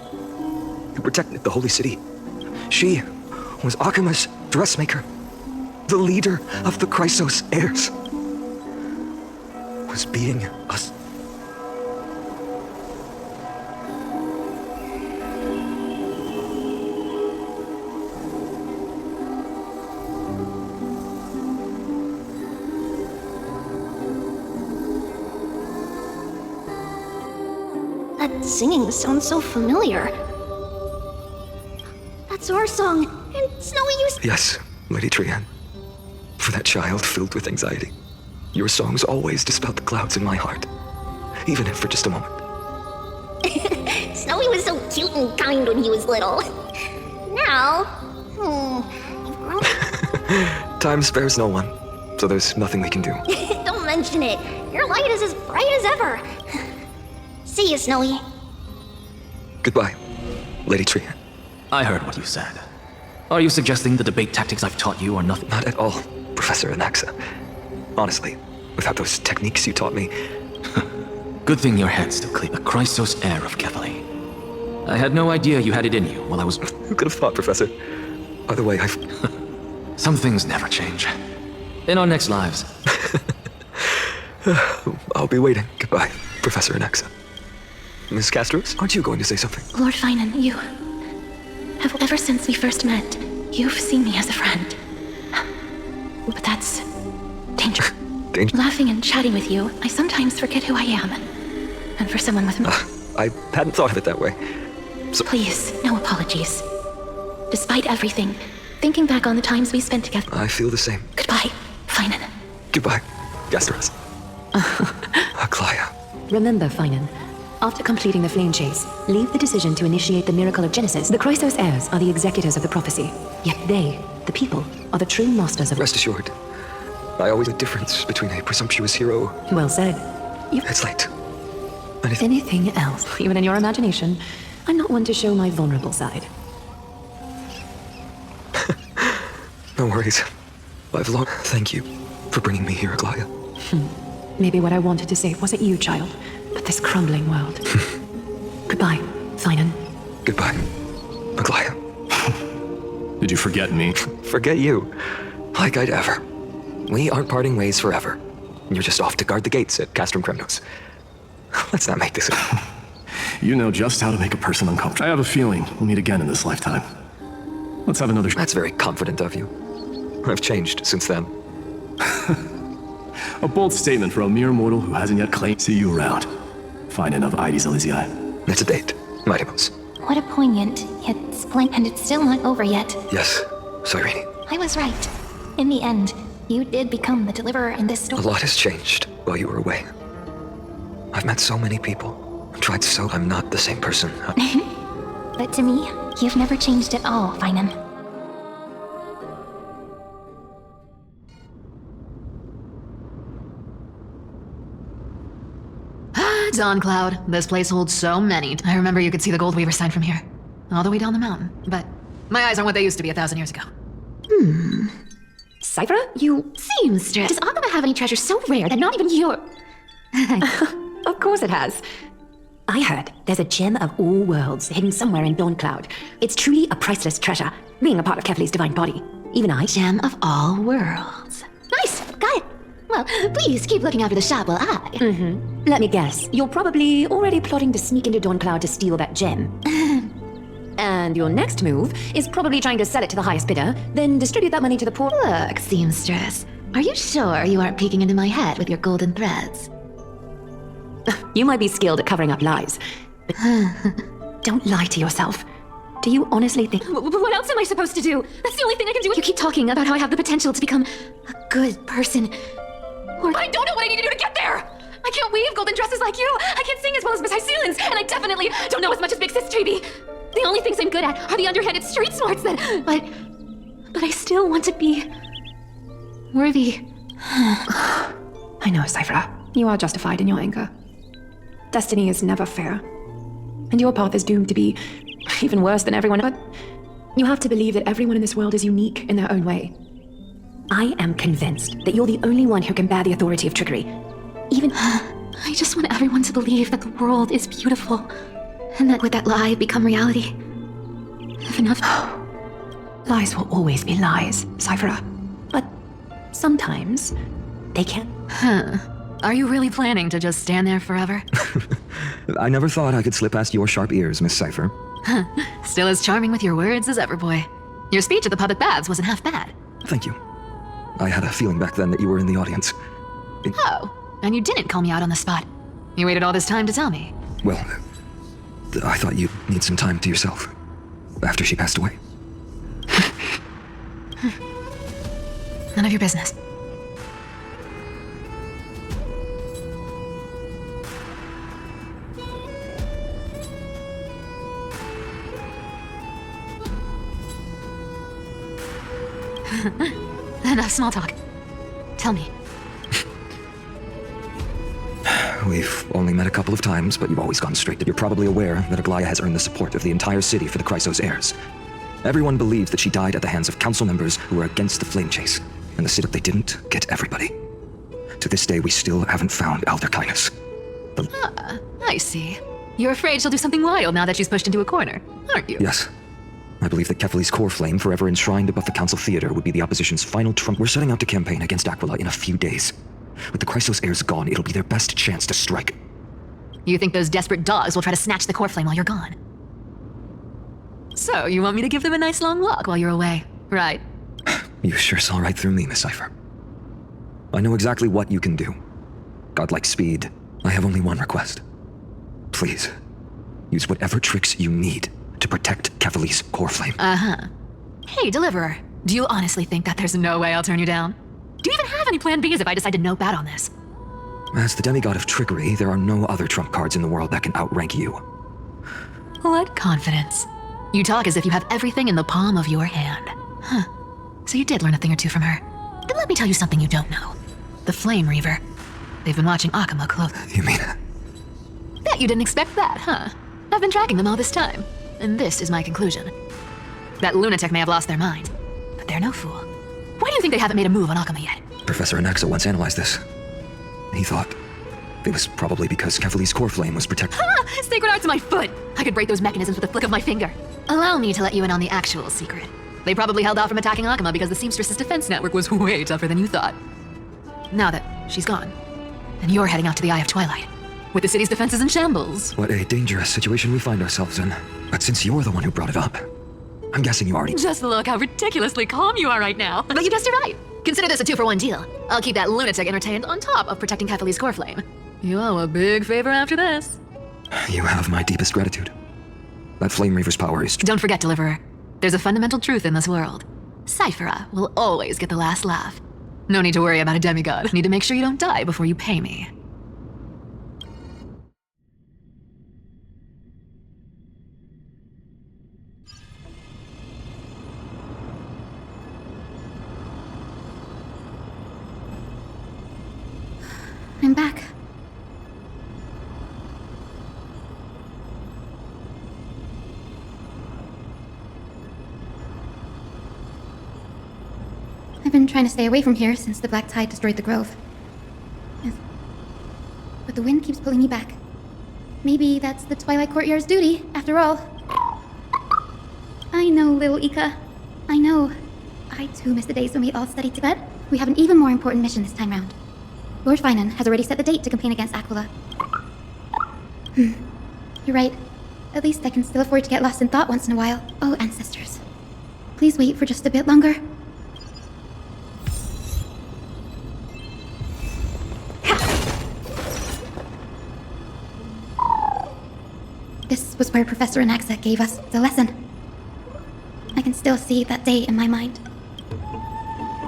S16: who protected the holy city. She was Akama's dressmaker, the leader of the Chrysos heirs. Was beating us.
S3: That singing sounds so familiar. That's our song, and Snowy used—
S10: Yes, Lady Trian. For that child filled with anxiety, your songs always dispelled the clouds in my heart, even if for just a moment.
S2: Snowy was so cute and kind when he was little. Now, you've grown.
S10: Time spares no one, so there's nothing we can do.
S2: Don't mention it. Your light is as bright as ever. See you, Snowy.
S10: Goodbye, Lady Trian.
S8: I heard what you said. Are you suggesting the debate tactics I've taught you are nothing?
S10: Not at all, Professor Anaxa. Honestly, without those techniques you taught me...
S8: Good thing your head's still clear. The Chrysos heir of Kethely. I had no idea you had it in you while I was...
S10: Who could have thought, Professor? Either way, I've...
S8: Some things never change. In our next lives.
S10: I'll be waiting. Goodbye, Professor Anaxa. Miss Castorus, aren't you going to say something?
S11: Lord Finan, you have, ever since we first met, you've seen me as a friend. But that's danger.
S10: Danger?
S11: Laughing and chatting with you, I sometimes forget who I am. And for someone with...
S10: I hadn't thought of it that way. So...
S11: Please, no apologies. Despite everything, thinking back on the times we spent together...
S10: I feel the same.
S11: Goodbye, Finan.
S10: Goodbye, Castorus. Aglaya.
S14: Remember, Finan, after completing the flame chase, leave the decision to initiate the miracle of Genesis. The Chrysos heirs are the executors of the prophecy, yet they, the people, are the true masters of...
S10: Rest assured, I always the difference between a presumptuous hero...
S14: Well said.
S10: It's late.
S14: Anything else, even in your imagination, I'm not one to show my vulnerable side.
S10: No worries. I've long... Thank you for bringing me here, Aglaya.
S14: Maybe what I wanted to say wasn't you, child, but this crumbling world. Goodbye, Finan.
S10: Goodbye, Aglaya.
S19: Did you forget me?
S10: Forget you? Like I'd ever. We aren't parting ways forever. You're just off to guard the gates at Castrum Kremnos. Let's not make this
S19: You know just how to make a person uncomfortable. I have a feeling we'll meet again in this lifetime. Let's have another.
S16: That's very confident of you. I've changed since then.
S19: A bold statement for a mere mortal who hasn't yet claimed. See you around. Fine enough, Ides Elysiae.
S16: It's a date, Mightymouse.
S3: What a poignant, yet splendid, and it's still not over yet.
S16: Yes, Cyrene.
S3: I was right. In the end, you did become the deliverer in this
S16: A
S3: story.
S16: lot has changed while you were away. I've met so many people. Tried so. I'm not the same person.
S3: But to me, you've never changed at all, Finan.
S5: Dawn Cloud. This place holds so many. I remember you could see the Gold Weaver sign from here. All the way down the mountain. But my eyes aren't what they used to be 1,000 years ago.
S14: Cypher, you...
S5: Seamstress.
S14: Does Akama have any treasure so rare that not even your... Of course it has. I heard there's a gem of all worlds hidden somewhere in Dawn Cloud. It's truly a priceless treasure, being a part of Kefali's divine body. Even I...
S5: Gem of all worlds.
S14: Nice! Got it!
S5: Well, please keep looking after the shop while I...
S14: Let me guess. You're probably already plotting to sneak into Dawn Cloud to steal that gem. And your next move is probably trying to sell it to the highest bidder, then distribute that money to the poor...
S5: Look, Seamstress. Are you sure you aren't peeking into my head with your golden threads?
S14: You might be skilled at covering up lies, but don't lie to yourself. Do you honestly think... What else am I supposed to do? That's the only thing I can do. You keep talking about how I have the potential to become a good person. Or I don't know what I need to do to get there! I can't weave golden dresses like you! I can't sing as well as Miss Hycelan's! And I definitely don't know as much as Big Sis Treeby! The only things I'm good at are the underhanded street smarts that... But I still want to be... worthy. I know, Cypher. You are justified in your anger. Destiny is never fair. And your path is doomed to be even worse than everyone. But you have to believe that everyone in this world is unique in their own way. I am convinced that you're the only one who can bear the authority of trickery. Even... I just want everyone to believe that the world is beautiful. And that would that lie become reality? If enough... Lies will always be lies, Cypher. But sometimes they can... Are you really planning to just stand there forever?
S16: I never thought I could slip past your sharp ears, Miss Cypher.
S5: Still as charming with your words as ever, boy. Your speech at the public baths wasn't half bad.
S16: Thank you. I had a feeling back then that you were in the audience.
S5: Oh, and you didn't call me out on the spot. You waited all this time to tell me.
S16: Well, I thought you'd need some time to yourself after she passed away.
S5: None of your business. Enough small talk. Tell me.
S16: We've only met a couple of times, but you've always gone straight to... You're probably aware that Aglaya has earned the support of the entire city for the Chrysos heirs. Everyone believes that she died at the hands of council members who were against the flame chase, and the city they didn't get everybody. To this day, we still haven't found Elder Kindness.
S5: I see. You're afraid she'll do something wild now that she's pushed into a corner, aren't you?
S16: Yes. I believe that Kefali's core flame, forever enshrined above the council theater, would be the opposition's final trump. We're setting out to campaign against Aquila in a few days. With the Chrysos heirs gone, it'll be their best chance to strike.
S5: You think those desperate dogs will try to snatch the core flame while you're gone? So, you want me to give them a nice long walk while you're away, right?
S16: You sure saw right through me, Miss Cypher. I know exactly what you can do. Godlike speed. I have only one request. Please, use whatever tricks you need to protect Kefali's core flame.
S5: Hey, Deliverer, do you honestly think that there's no way I'll turn you down? Do you even have any plan Bs if I decide to nope out on this?
S16: As the demigod of trickery, there are no other trump cards in the world that can outrank you.
S5: What confidence. You talk as if you have everything in the palm of your hand. So you did learn a thing or two from her. Then let me tell you something you don't know. The Flame Reaver. They've been watching Akama closely.
S16: You mean...
S5: Bet you didn't expect that, huh? I've been tracking them all this time. And this is my conclusion. That lunatic may have lost their mind, but they're no fool. Why do you think they haven't made a move on Akama yet?
S16: Professor Anaxa once analyzed this. He thought it was probably because Kefali's core flame was protected.
S5: Sacred art's my foot! I could break those mechanisms with a flick of my finger. Allow me to let you in on the actual secret. They probably held off from attacking Akama because the Seamstress's defense network was way tougher than you thought. Now that she's gone, and you're heading out to the Eye of Twilight, with the city's defenses in shambles.
S16: What a dangerous situation we find ourselves in. But since you're the one who brought it up, I'm guessing you already...
S5: Just look how ridiculously calm you are right now. But you guessed it right. Consider this a 2-for-1 deal. I'll keep that lunatic entertained on top of protecting Catholi's core flame. You owe a big favor after this.
S16: You have my deepest gratitude. That Flame Reaver's power is...
S5: Don't forget, Deliverer. There's a fundamental truth in this world. Cyphera will always get the last laugh. No need to worry about a demigod. Need to make sure you don't die before you pay me.
S11: I'm back. I've been trying to stay away from here since the black tide destroyed the grove. Yes. But the wind keeps pulling me back. Maybe that's the Twilight Courtyard's duty, after all. I know, little Ika. I know. I too miss the days when we all studied together. We have an even more important mission this time round. Lord Finan has already set the date to campaign against Aquila. You're right. At least I can still afford to get lost in thought once in a while. Oh, ancestors. Please wait for just a bit longer. This was where Professor Anaxa gave us the lesson. I can still see that day in my mind.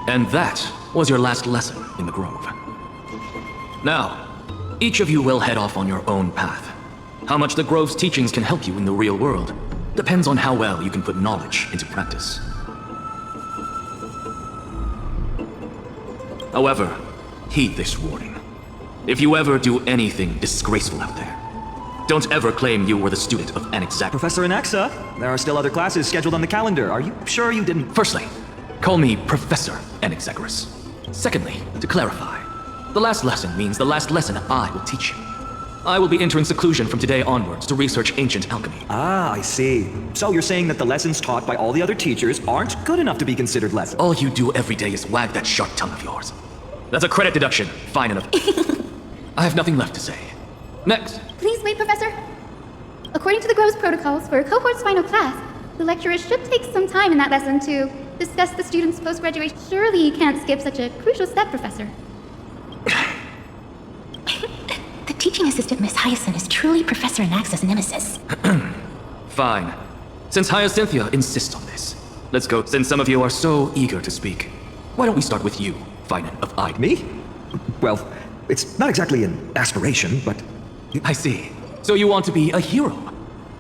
S7: And that was your last lesson in the Grove. Now, each of you will head off on your own path. How much the Grove's teachings can help you in the real world depends on how well you can put knowledge into practice. However, heed this warning. If you ever do anything disgraceful out there, don't ever claim you were the student of Anaxagoras.
S8: Professor Anaxa, there are still other classes scheduled on the calendar. Are you sure you didn't...
S7: Firstly, call me Professor Anaxagoras. Secondly, to clarify, the last lesson means the last lesson I will teach you. I will be entering seclusion from today onwards to research ancient alchemy.
S8: Ah, I see. So you're saying that the lessons taught by all the other teachers aren't good enough to be considered lessons?
S7: All you do every day is wag that sharp tongue of yours. That's a credit deduction. Fine enough. I have nothing left to say. Next.
S11: Please wait, Professor. According to the Grove's protocols for a cohort's final class, the lecturer should take some time in that lesson to discuss the student's post-graduation. Surely you can't skip such a crucial step, Professor.
S20: The teaching assistant, Miss Hyacinth, is truly Professor Anaxa's nemesis.
S7: Fine. Since Hyacinthia insists on this, let's go. Since some of you are so eager to speak, why don't we start with you, Finan of Ide?
S16: Me? Well, it's not exactly an aspiration, but...
S7: I see. So you want to be a hero?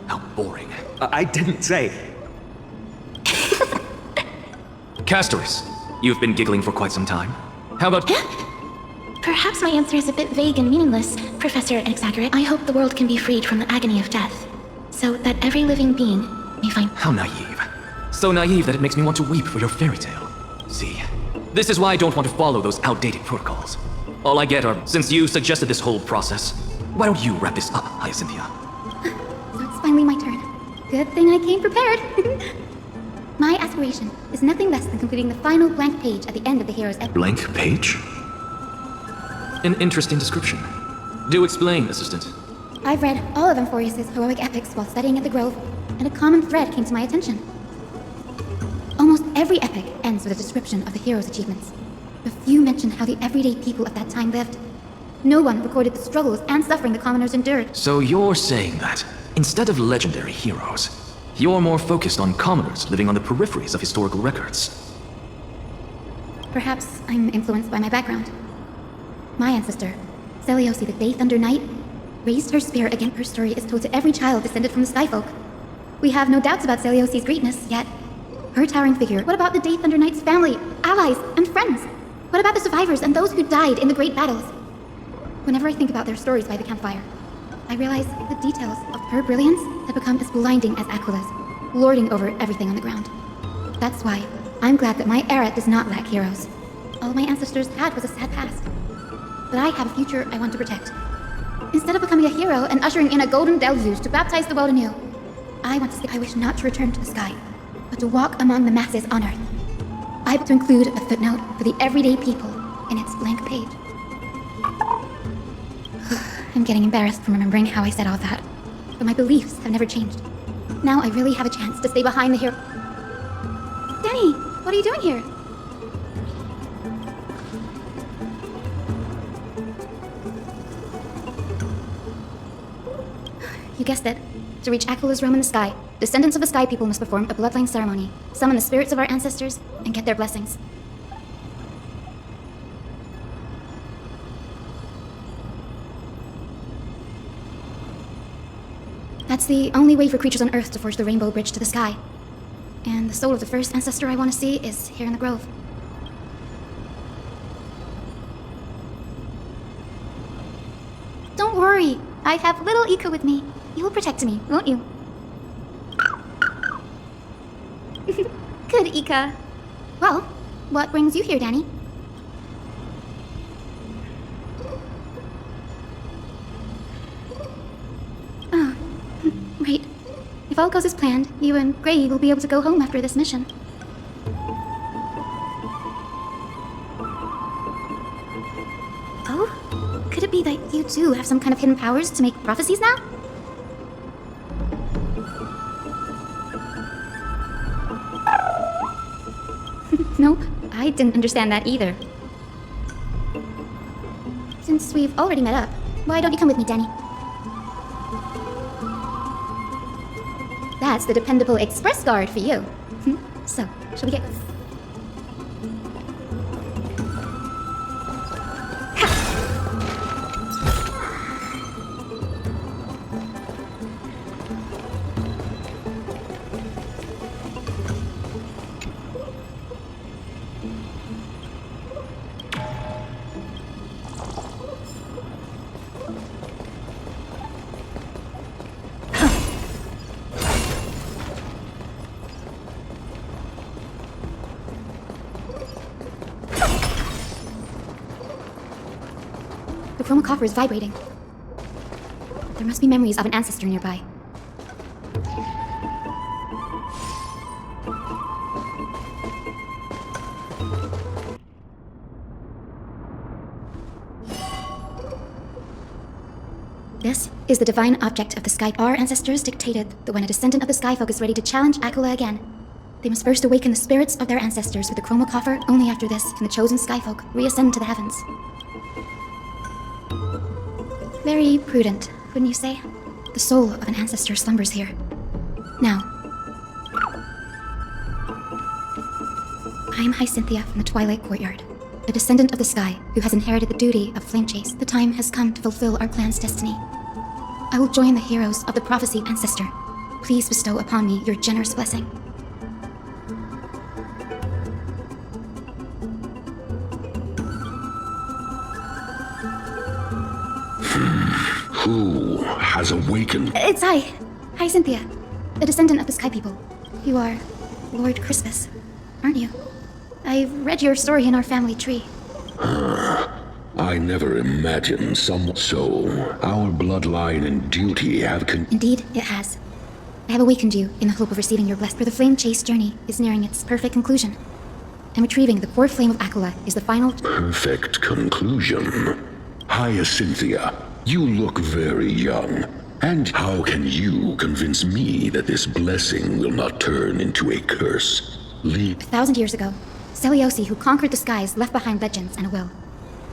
S7: How boring.
S16: I didn't say...
S7: Castorice, you've been giggling for quite some time. How about...
S20: Perhaps my answer is a bit vague and meaningless, Professor Anaxagoras. I hope the world can be freed from the agony of death, so that every living being may find...
S7: How naive. So naive that it makes me want to weep for your fairy tale. See, this is why I don't want to follow those outdated protocols. All I get are, since you suggested this whole process, why don't you wrap this up, Hyacinthia?
S11: So it's finally my turn. Good thing I came prepared. My aspiration is nothing less than completing the final blank page at the end of the hero's epic.
S7: Blank page? An interesting description. Do explain, assistant.
S11: I've read all of Amphorius's heroic epics while studying at the Grove, and a common thread came to my attention. Almost every epic ends with a description of the hero's achievements. But few mention how the everyday people of that time lived. No one recorded the struggles and suffering the commoners endured.
S7: So you're saying that, instead of legendary heroes, you're more focused on commoners living on the peripheries of historical records.
S11: Perhaps I'm influenced by my background. My ancestor, Seliosi the Day Thunder Knight, raised her spirit against her story is told to every child descended from the Skyfolk. We have no doubts about Seliosi's greatness, yet her towering figure. What about the Day Thunder Knight's family, allies, and friends? What about the survivors and those who died in the great battles? Whenever I think about their stories by the campfire, I realize the details of her brilliance have become as blinding as Aquila's, lording over everything on the ground. That's why I'm glad that my era does not lack heroes. All my ancestors had was a sad past. But I have a future I want to protect. Instead of becoming a hero and ushering in a golden deluge to baptize the world anew, I wish not to return to the sky, but to walk among the masses on Earth. I hope to include a footnote for the everyday people in its blank page. I'm getting embarrassed from remembering how I said all that, but my beliefs have never changed. Now I really have a chance to stay behind the hero. What are you doing here? You guessed it. To reach Akula's realm in the sky, descendants of the Sky People must perform a bloodline ceremony, summon the spirits of our ancestors, and get their blessings. That's the only way for creatures on Earth to forge the rainbow bridge to the sky. And the soul of the first ancestor I want to see is here in the grove. Don't worry, I have little Ika with me. You will protect me, won't you? Good, Ika. Well, what brings you here, Danny? Oh, right. If all goes as planned, you and Gray will be able to go home after this mission. Oh? Could it be that you too have some kind of hidden powers to make prophecies now? Nope, I didn't understand that either. Since we've already met up, why don't you come with me, Danny? That's the dependable express guard for you. So, shall we get... The chroma coffer is vibrating. There must be memories of an ancestor nearby. This is the divine object of the sky. Our ancestors dictated that when a descendant of the Skyfolk is ready to challenge Akula again, they must first awaken the spirits of their ancestors with the chroma coffer. Only after this can the chosen Skyfolk reascend to the heavens. Very prudent, wouldn't you say? The soul of an ancestor slumbers here. Now, I am Hyacinthia from the Twilight Courtyard, a descendant of the sky who has inherited the duty of flame chase. The time has come to fulfill our clan's destiny. I will join the heroes of the prophecy ancestor. Please bestow upon me your generous blessing.
S4: Who has awakened?
S11: It's I, Hyacinthia, a descendant of the Sky People. You are Lord Crispus, aren't you? I've read your story in our family tree.
S4: I never imagined someone so. Our bloodline and duty have
S11: Indeed, it has. I have awakened you in the hope of receiving your blessing. For the flame chase journey is nearing its perfect conclusion, and retrieving the core flame of Akula is the final...
S4: Perfect conclusion. Hyacinthia, you look very young. And how can you convince me that this blessing will not turn into a curse?
S11: 1,000 years ago, Seliosi, who conquered the skies, left behind legends and a will,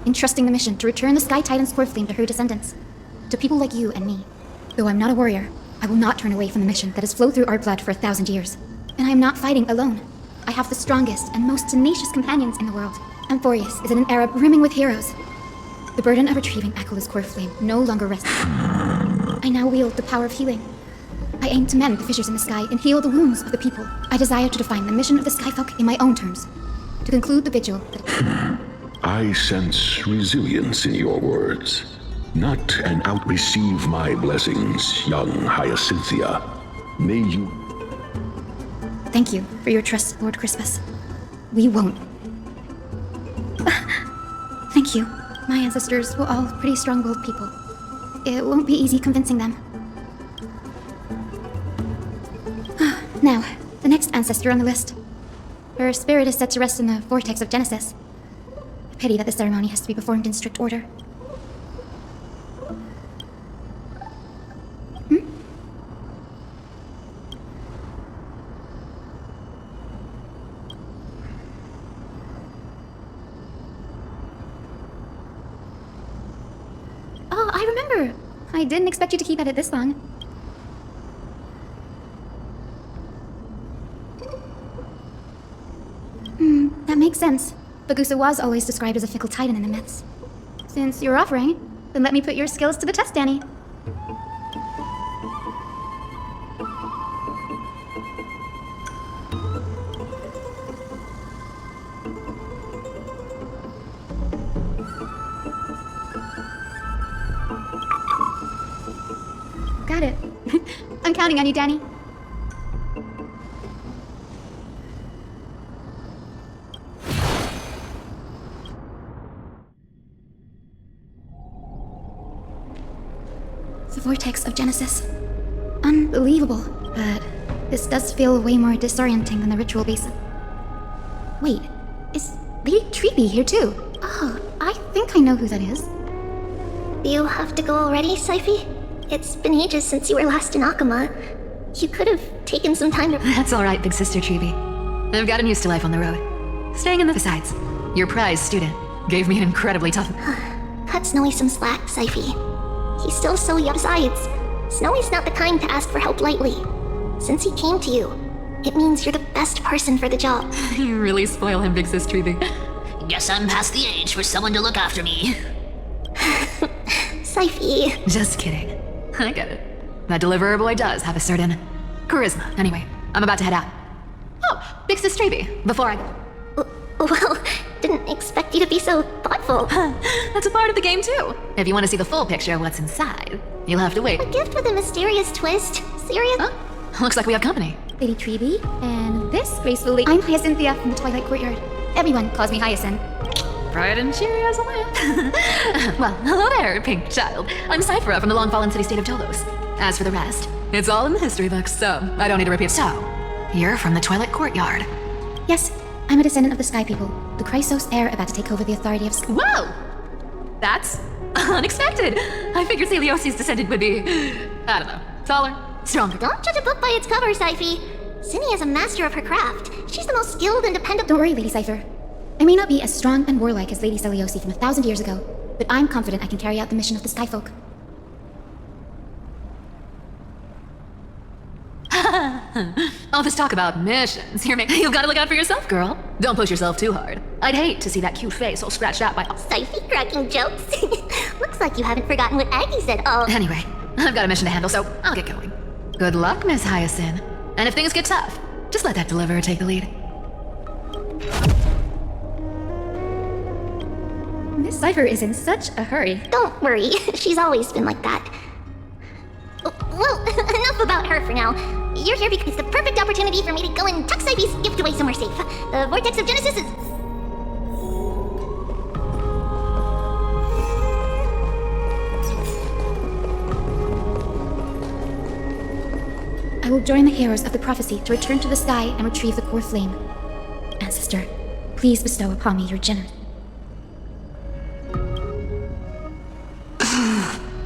S11: entrusting the mission to return the Sky Titan's core flame to her descendants, to people like you and me. Though I'm not a warrior, I will not turn away from the mission that has flowed through our blood for 1,000 years. And I am not fighting alone. I have the strongest and most tenacious companions in the world. Amphorius is in an era brimming with heroes. The burden of retrieving Akula's core flame no longer rests. I now wield the power of healing. I aim to mend the fissures in the sky and heal the wounds of the people. I desire to define the mission of the Skyfolk in my own terms. To conclude the vigil that...
S4: I sense resilience in your words. Not an out. Receive my blessings, young Hyacinthia. May you...
S11: Thank you for your trust, Lord Crispus. We won't. Thank you. My ancestors were all pretty strong-willed people. It won't be easy convincing them. Now, the next ancestor on the list. Her spirit is set to rest in the vortex of Genesis. A pity that the ceremony has to be performed in strict order. I remember. I didn't expect you to keep at it this long. That makes sense. Bagusa was always described as a fickle titan in the myths. Since you're offering, then let me put your skills to the test, Danny. Got it. I'm counting on you, Danny. The vortex of Genesis. Unbelievable, but this does feel way more disorienting than the ritual basin. Wait, is Lady Treeby here too? Oh, I think I know who that is.
S3: You have to go already, Saifi? It's been ages since you were last in Akama. You could have taken some time to...
S5: That's alright, big sister Treeby. I've gotten used to life on the road. Staying in the... Besides, your prize student gave me an incredibly tough...
S3: Cut Snowy some slack, Saifi. He's still so young. Besides, Snowy's not the kind to ask for help lightly. Since he came to you, it means you're the best person for the job.
S5: You really spoil him, big sis Treeby.
S21: Guess I'm past the age for someone to look after me.
S3: Saifi.
S5: Just kidding. I get it. That deliverer boy does have a certain charisma. Anyway, I'm about to head out. Oh, big sis Treeby, before I go.
S3: Well, didn't expect you to be so thoughtful.
S5: That's a part of the game too. If you want to see the full picture of what's inside, you'll have to wait.
S3: A gift with a mysterious twist? Serious?
S5: Huh? Looks like we have company.
S11: Lady Treeby, and this gracefully... I'm Hyacinthia from the Twilight Courtyard. Everyone calls me Hyacinth.
S5: Bright and cheery as a lamp. Well, hello there, pink child. I'm Cyphera from the long-fallen city-state of Tolos. As for the rest, it's all in the history books, so I don't need to repeat. So, you're from the Twilight Courtyard.
S11: Yes, I'm a descendant of the Sky People, the Chrysos heir about to take over the authority of...
S5: Whoa! That's unexpected. I figured Celiosi's descendant would be, I don't know, taller, stronger.
S3: Don't judge a book by its cover, Saifi. Zinni is a master of her craft. She's the most skilled and dependable...
S11: Don't worry, Lady Cypher. I may not be as strong and warlike as Lady Celiosi from 1,000 years ago, but I'm confident I can carry out the mission of the Skyfolk.
S5: All this talk about missions. You've got to look out for yourself, girl. Don't push yourself too hard. I'd hate to see that cute face all scratched out by...
S3: Saifi cracking jokes. Looks like you haven't forgotten what Aggie said. Oh.
S5: Anyway, I've got a mission to handle, so I'll get going. Good luck, Miss Hyacinth. And if things get tough, just let that deliverer take the lead.
S11: Miss Cypher is in such a hurry.
S3: Don't worry, she's always been like that. Well, enough about her for now. You're here because it's the perfect opportunity for me to go and tuck Saifi's gift away somewhere safe. The Vortex of Genesis is...
S11: I will join the heroes of the prophecy to return to the sky and retrieve the core flame. Ancestor, please bestow upon me your generous...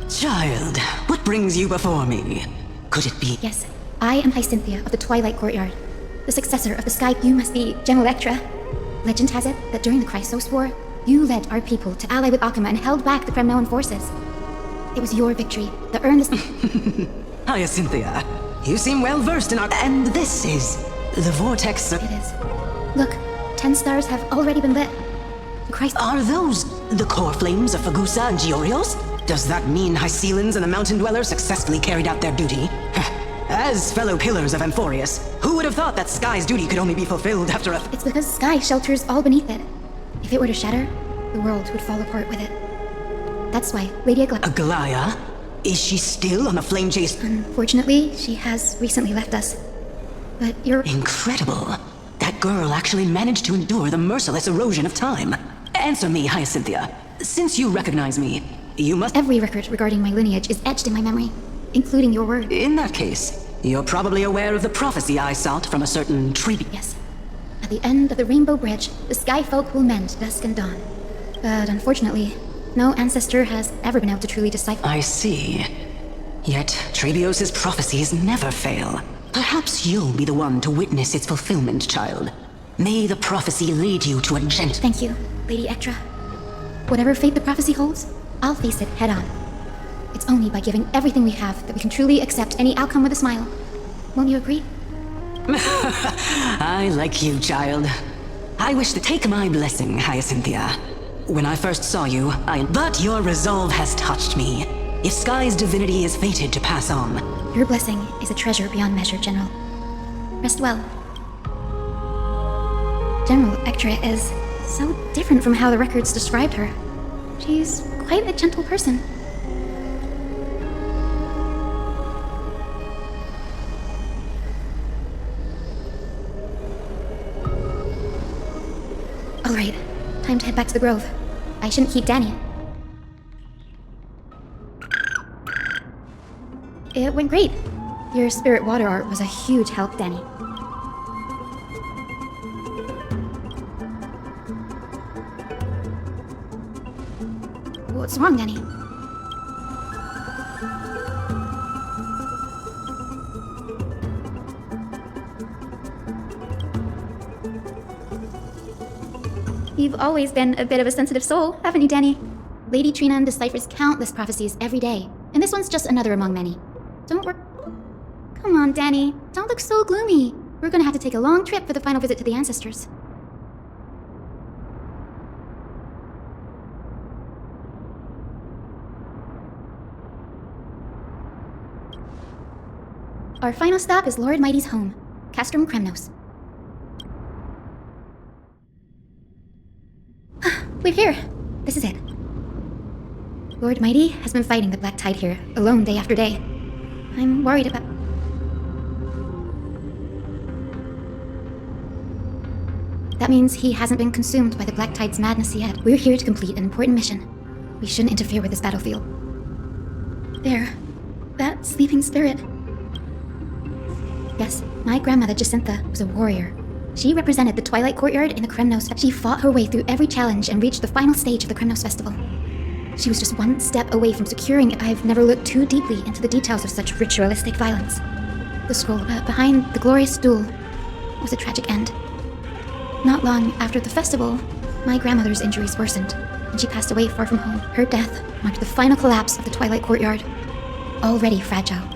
S22: Child, what brings you before me? Could it be...
S11: Yes, I am Hyacinthia of the Twilight Courtyard, the successor of the Sky. You must be General Electra. Legend has it that during the Chrysos War, you led our people to ally with Akama and held back the Kremnoan forces. It was your victory that earned this...
S22: Hyacinthia, you seem well versed in our... And this is the vortex of...
S11: It is. Look, 10 stars have already been lit. The
S22: Are those the core flames of Fagusa and Giorios? Does that mean Hycelans and the Mountain Dwellers successfully carried out their duty? As fellow pillars of Amphorius, who would have thought that Sky's duty could only be fulfilled after a...
S11: It's because Sky shelters all beneath it. If it were to shatter, the world would fall apart with it. That's why Lady
S22: Aglaya? Is she still on the flame chase?
S11: Unfortunately, she has recently left us. But you're...
S22: Incredible. That girl actually managed to endure the merciless erosion of time. Answer me, Hyacinthia. Since you recognize me, you must...
S11: Every record regarding my lineage is etched in my memory, including your word.
S22: In that case, you're probably aware of the prophecy I sought from a certain Treeby.
S11: Yes. At the end of the Rainbow Bridge, the Sky Folk will mend dusk and dawn. But unfortunately, no ancestor has ever been able to truly decipher...
S22: I see. Yet, Trebios' prophecies never fail. Perhaps you'll be the one to witness its fulfillment, child. May the prophecy lead you to a
S11: Thank you, Lady Electra. Whatever fate the prophecy holds, I'll face it head on. It's only by giving everything we have that we can truly accept any outcome with a smile. Won't you agree?
S22: I like you, child. I wish to take my blessing, Hyacinthia. When I first saw you, But your resolve has touched me. If Sky's divinity is fated to pass on...
S11: Your blessing is a treasure beyond measure, General. Rest well. General Ectra is so different from how the records described her. She's quite a gentle person. Alright, time to head back to the Grove. I shouldn't keep Danny. It went great. Your spirit water art was a huge help, Danny. What's wrong, Danny? You've always been a bit of a sensitive soul, haven't you, Danny? Lady Trinan deciphers countless prophecies every day, and this one's just another among many. Don't worry. Come on, Danny. Don't look so gloomy. We're gonna have to take a long trip for the final visit to the ancestors. Our final stop is Lord Mighty's home, Castrum Kremnos. We're here. This is it. Lord Mighty has been fighting the Black Tide here, alone day after day. I'm worried about... That means he hasn't been consumed by the Black Tide's madness yet. We're here to complete an important mission. We shouldn't interfere with this battlefield. There. That sleeping spirit. Yes, my grandmother Jacintha was a warrior. She represented the Twilight Courtyard in the Kremnos. She fought her way through every challenge and reached the final stage of the Kremnos Festival. She was just one step away from securing it. I've never looked too deeply into the details of such ritualistic violence. The scroll behind the glorious duel was a tragic end. Not long after the festival, my grandmother's injuries worsened, and she passed away far from home. Her death marked the final collapse of the Twilight Courtyard, already fragile.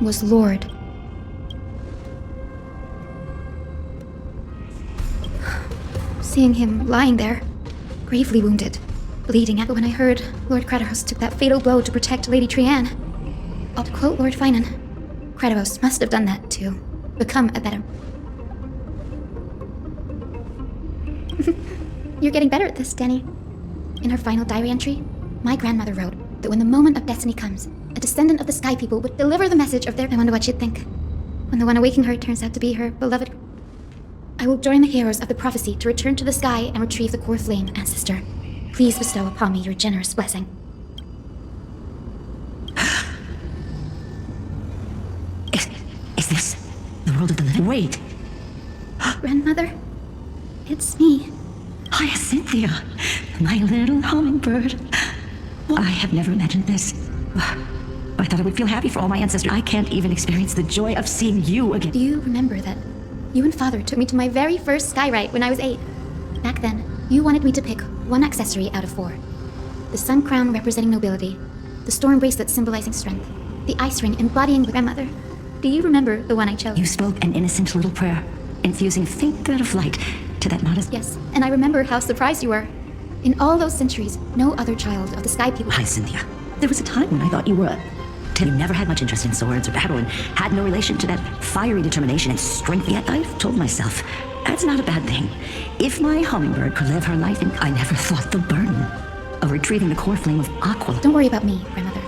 S11: Was Lord. Seeing him lying there, gravely wounded, bleeding out. When I heard Lord Kratos took that fatal blow to protect Lady Trian, to quote Lord Finan, Kratos must have done that to become a better... You're getting better at this, Danny. In her final diary entry, my grandmother wrote that when the moment of destiny comes, a descendant of the Sky People would deliver the message of their... I wonder what she'd think when the one awaking her turns out to be her beloved... I will join the heroes of the prophecy to return to the sky and retrieve the core flame, ancestor. Please bestow upon me your generous blessing.
S22: Is this the world of the living? Wait!
S11: Grandmother? It's me.
S22: Hyacinthia, my little hummingbird. I have never imagined this. I thought I would feel happy for all my ancestors. I can't even experience the joy of seeing you again.
S11: Do you remember that you and Father took me to my very first sky rite when I was 8? Back then, you wanted me to pick one accessory out of 4. The sun crown representing nobility, the storm bracelet symbolizing strength, the ice ring embodying the grandmother. Do you remember the one I chose?
S22: You spoke an innocent little prayer, infusing faint thread of light to that modest...
S11: Yes, and I remember how surprised you were. In all those centuries, no other child of the Sky People...
S22: Hyacinthia, there was a time when I thought you were a... You never had much interest in swords or battle and had no relation to that fiery determination and strength. Yet I've told myself, that's not a bad thing. If my hummingbird could live her life in... I never thought the burden of retrieving the core flame of Aqua...
S11: Don't worry about me, grandmother.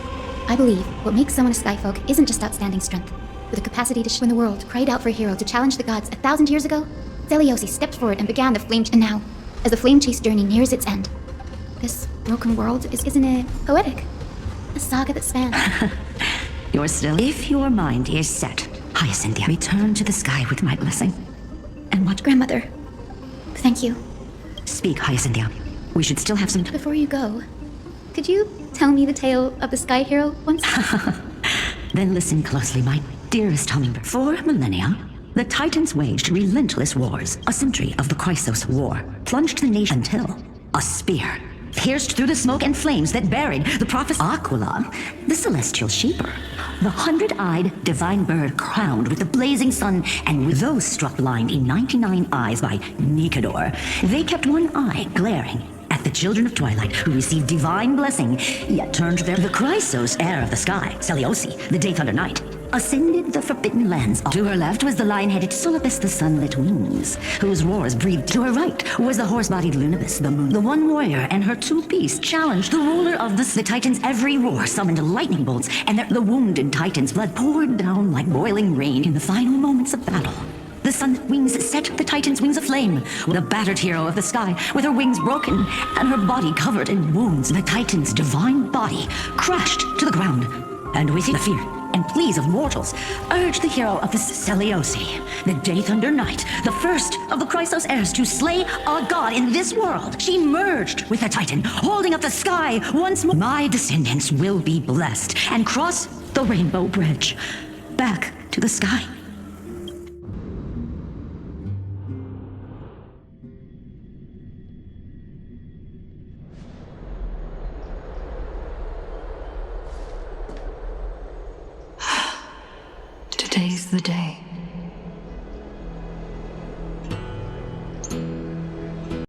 S11: I believe what makes someone a skyfolk isn't just outstanding strength, but the capacity to... When the world cried out for a hero to challenge the gods 1,000 years ago, Zeliosi stepped forward and began the flame... And now, as the flame chase journey nears its end, this broken world isn't it poetic? A saga that spans...
S22: You're still... If your mind is set, Hyacinthia, return to the sky with my blessing. And watch...
S11: Grandmother, thank you.
S22: Speak, Hyacinthia. We should still have some...
S11: Before you go, could you tell me the tale of the Sky Hero once?
S22: Then listen closely, my dearest hummingbird. For millennia, the Titans waged relentless wars. A century of the Chrysos War plunged the nation until a spear
S9: pierced through the smoke and flames that buried the prophet Aquila, the celestial sheeper, the 100-eyed divine bird crowned with the blazing sun, and with those struck blind in 99 eyes by Nicador. They kept one eye glaring at the children of twilight who received divine blessing, yet turned the Chrysos, heir of the sky, Seleuci, the Day Thunder Knight, ascended the forbidden lands. To her left was the lion-headed Solopus, the sunlit wings, whose roars breathed. To her right was the horse-bodied Lunibus, the moon. The one warrior and her two beasts challenged the ruler of the Titans. Every roar summoned lightning bolts, and the wounded Titan's blood poured down like boiling rain in the final moments of battle. The sunlit wings set the Titan's wings aflame, with a battered hero of the sky, with her wings broken and her body covered in wounds. The Titan's divine body crashed to the ground, and with the fear and pleas of mortals, urged the hero of the Seleuci, the Day Thunder Knight, the first of the Chrysos heirs to slay a god in this world. She merged with the Titan, holding up the sky once more. My descendants will be blessed and cross the rainbow bridge back to the sky.
S1: Today's the day.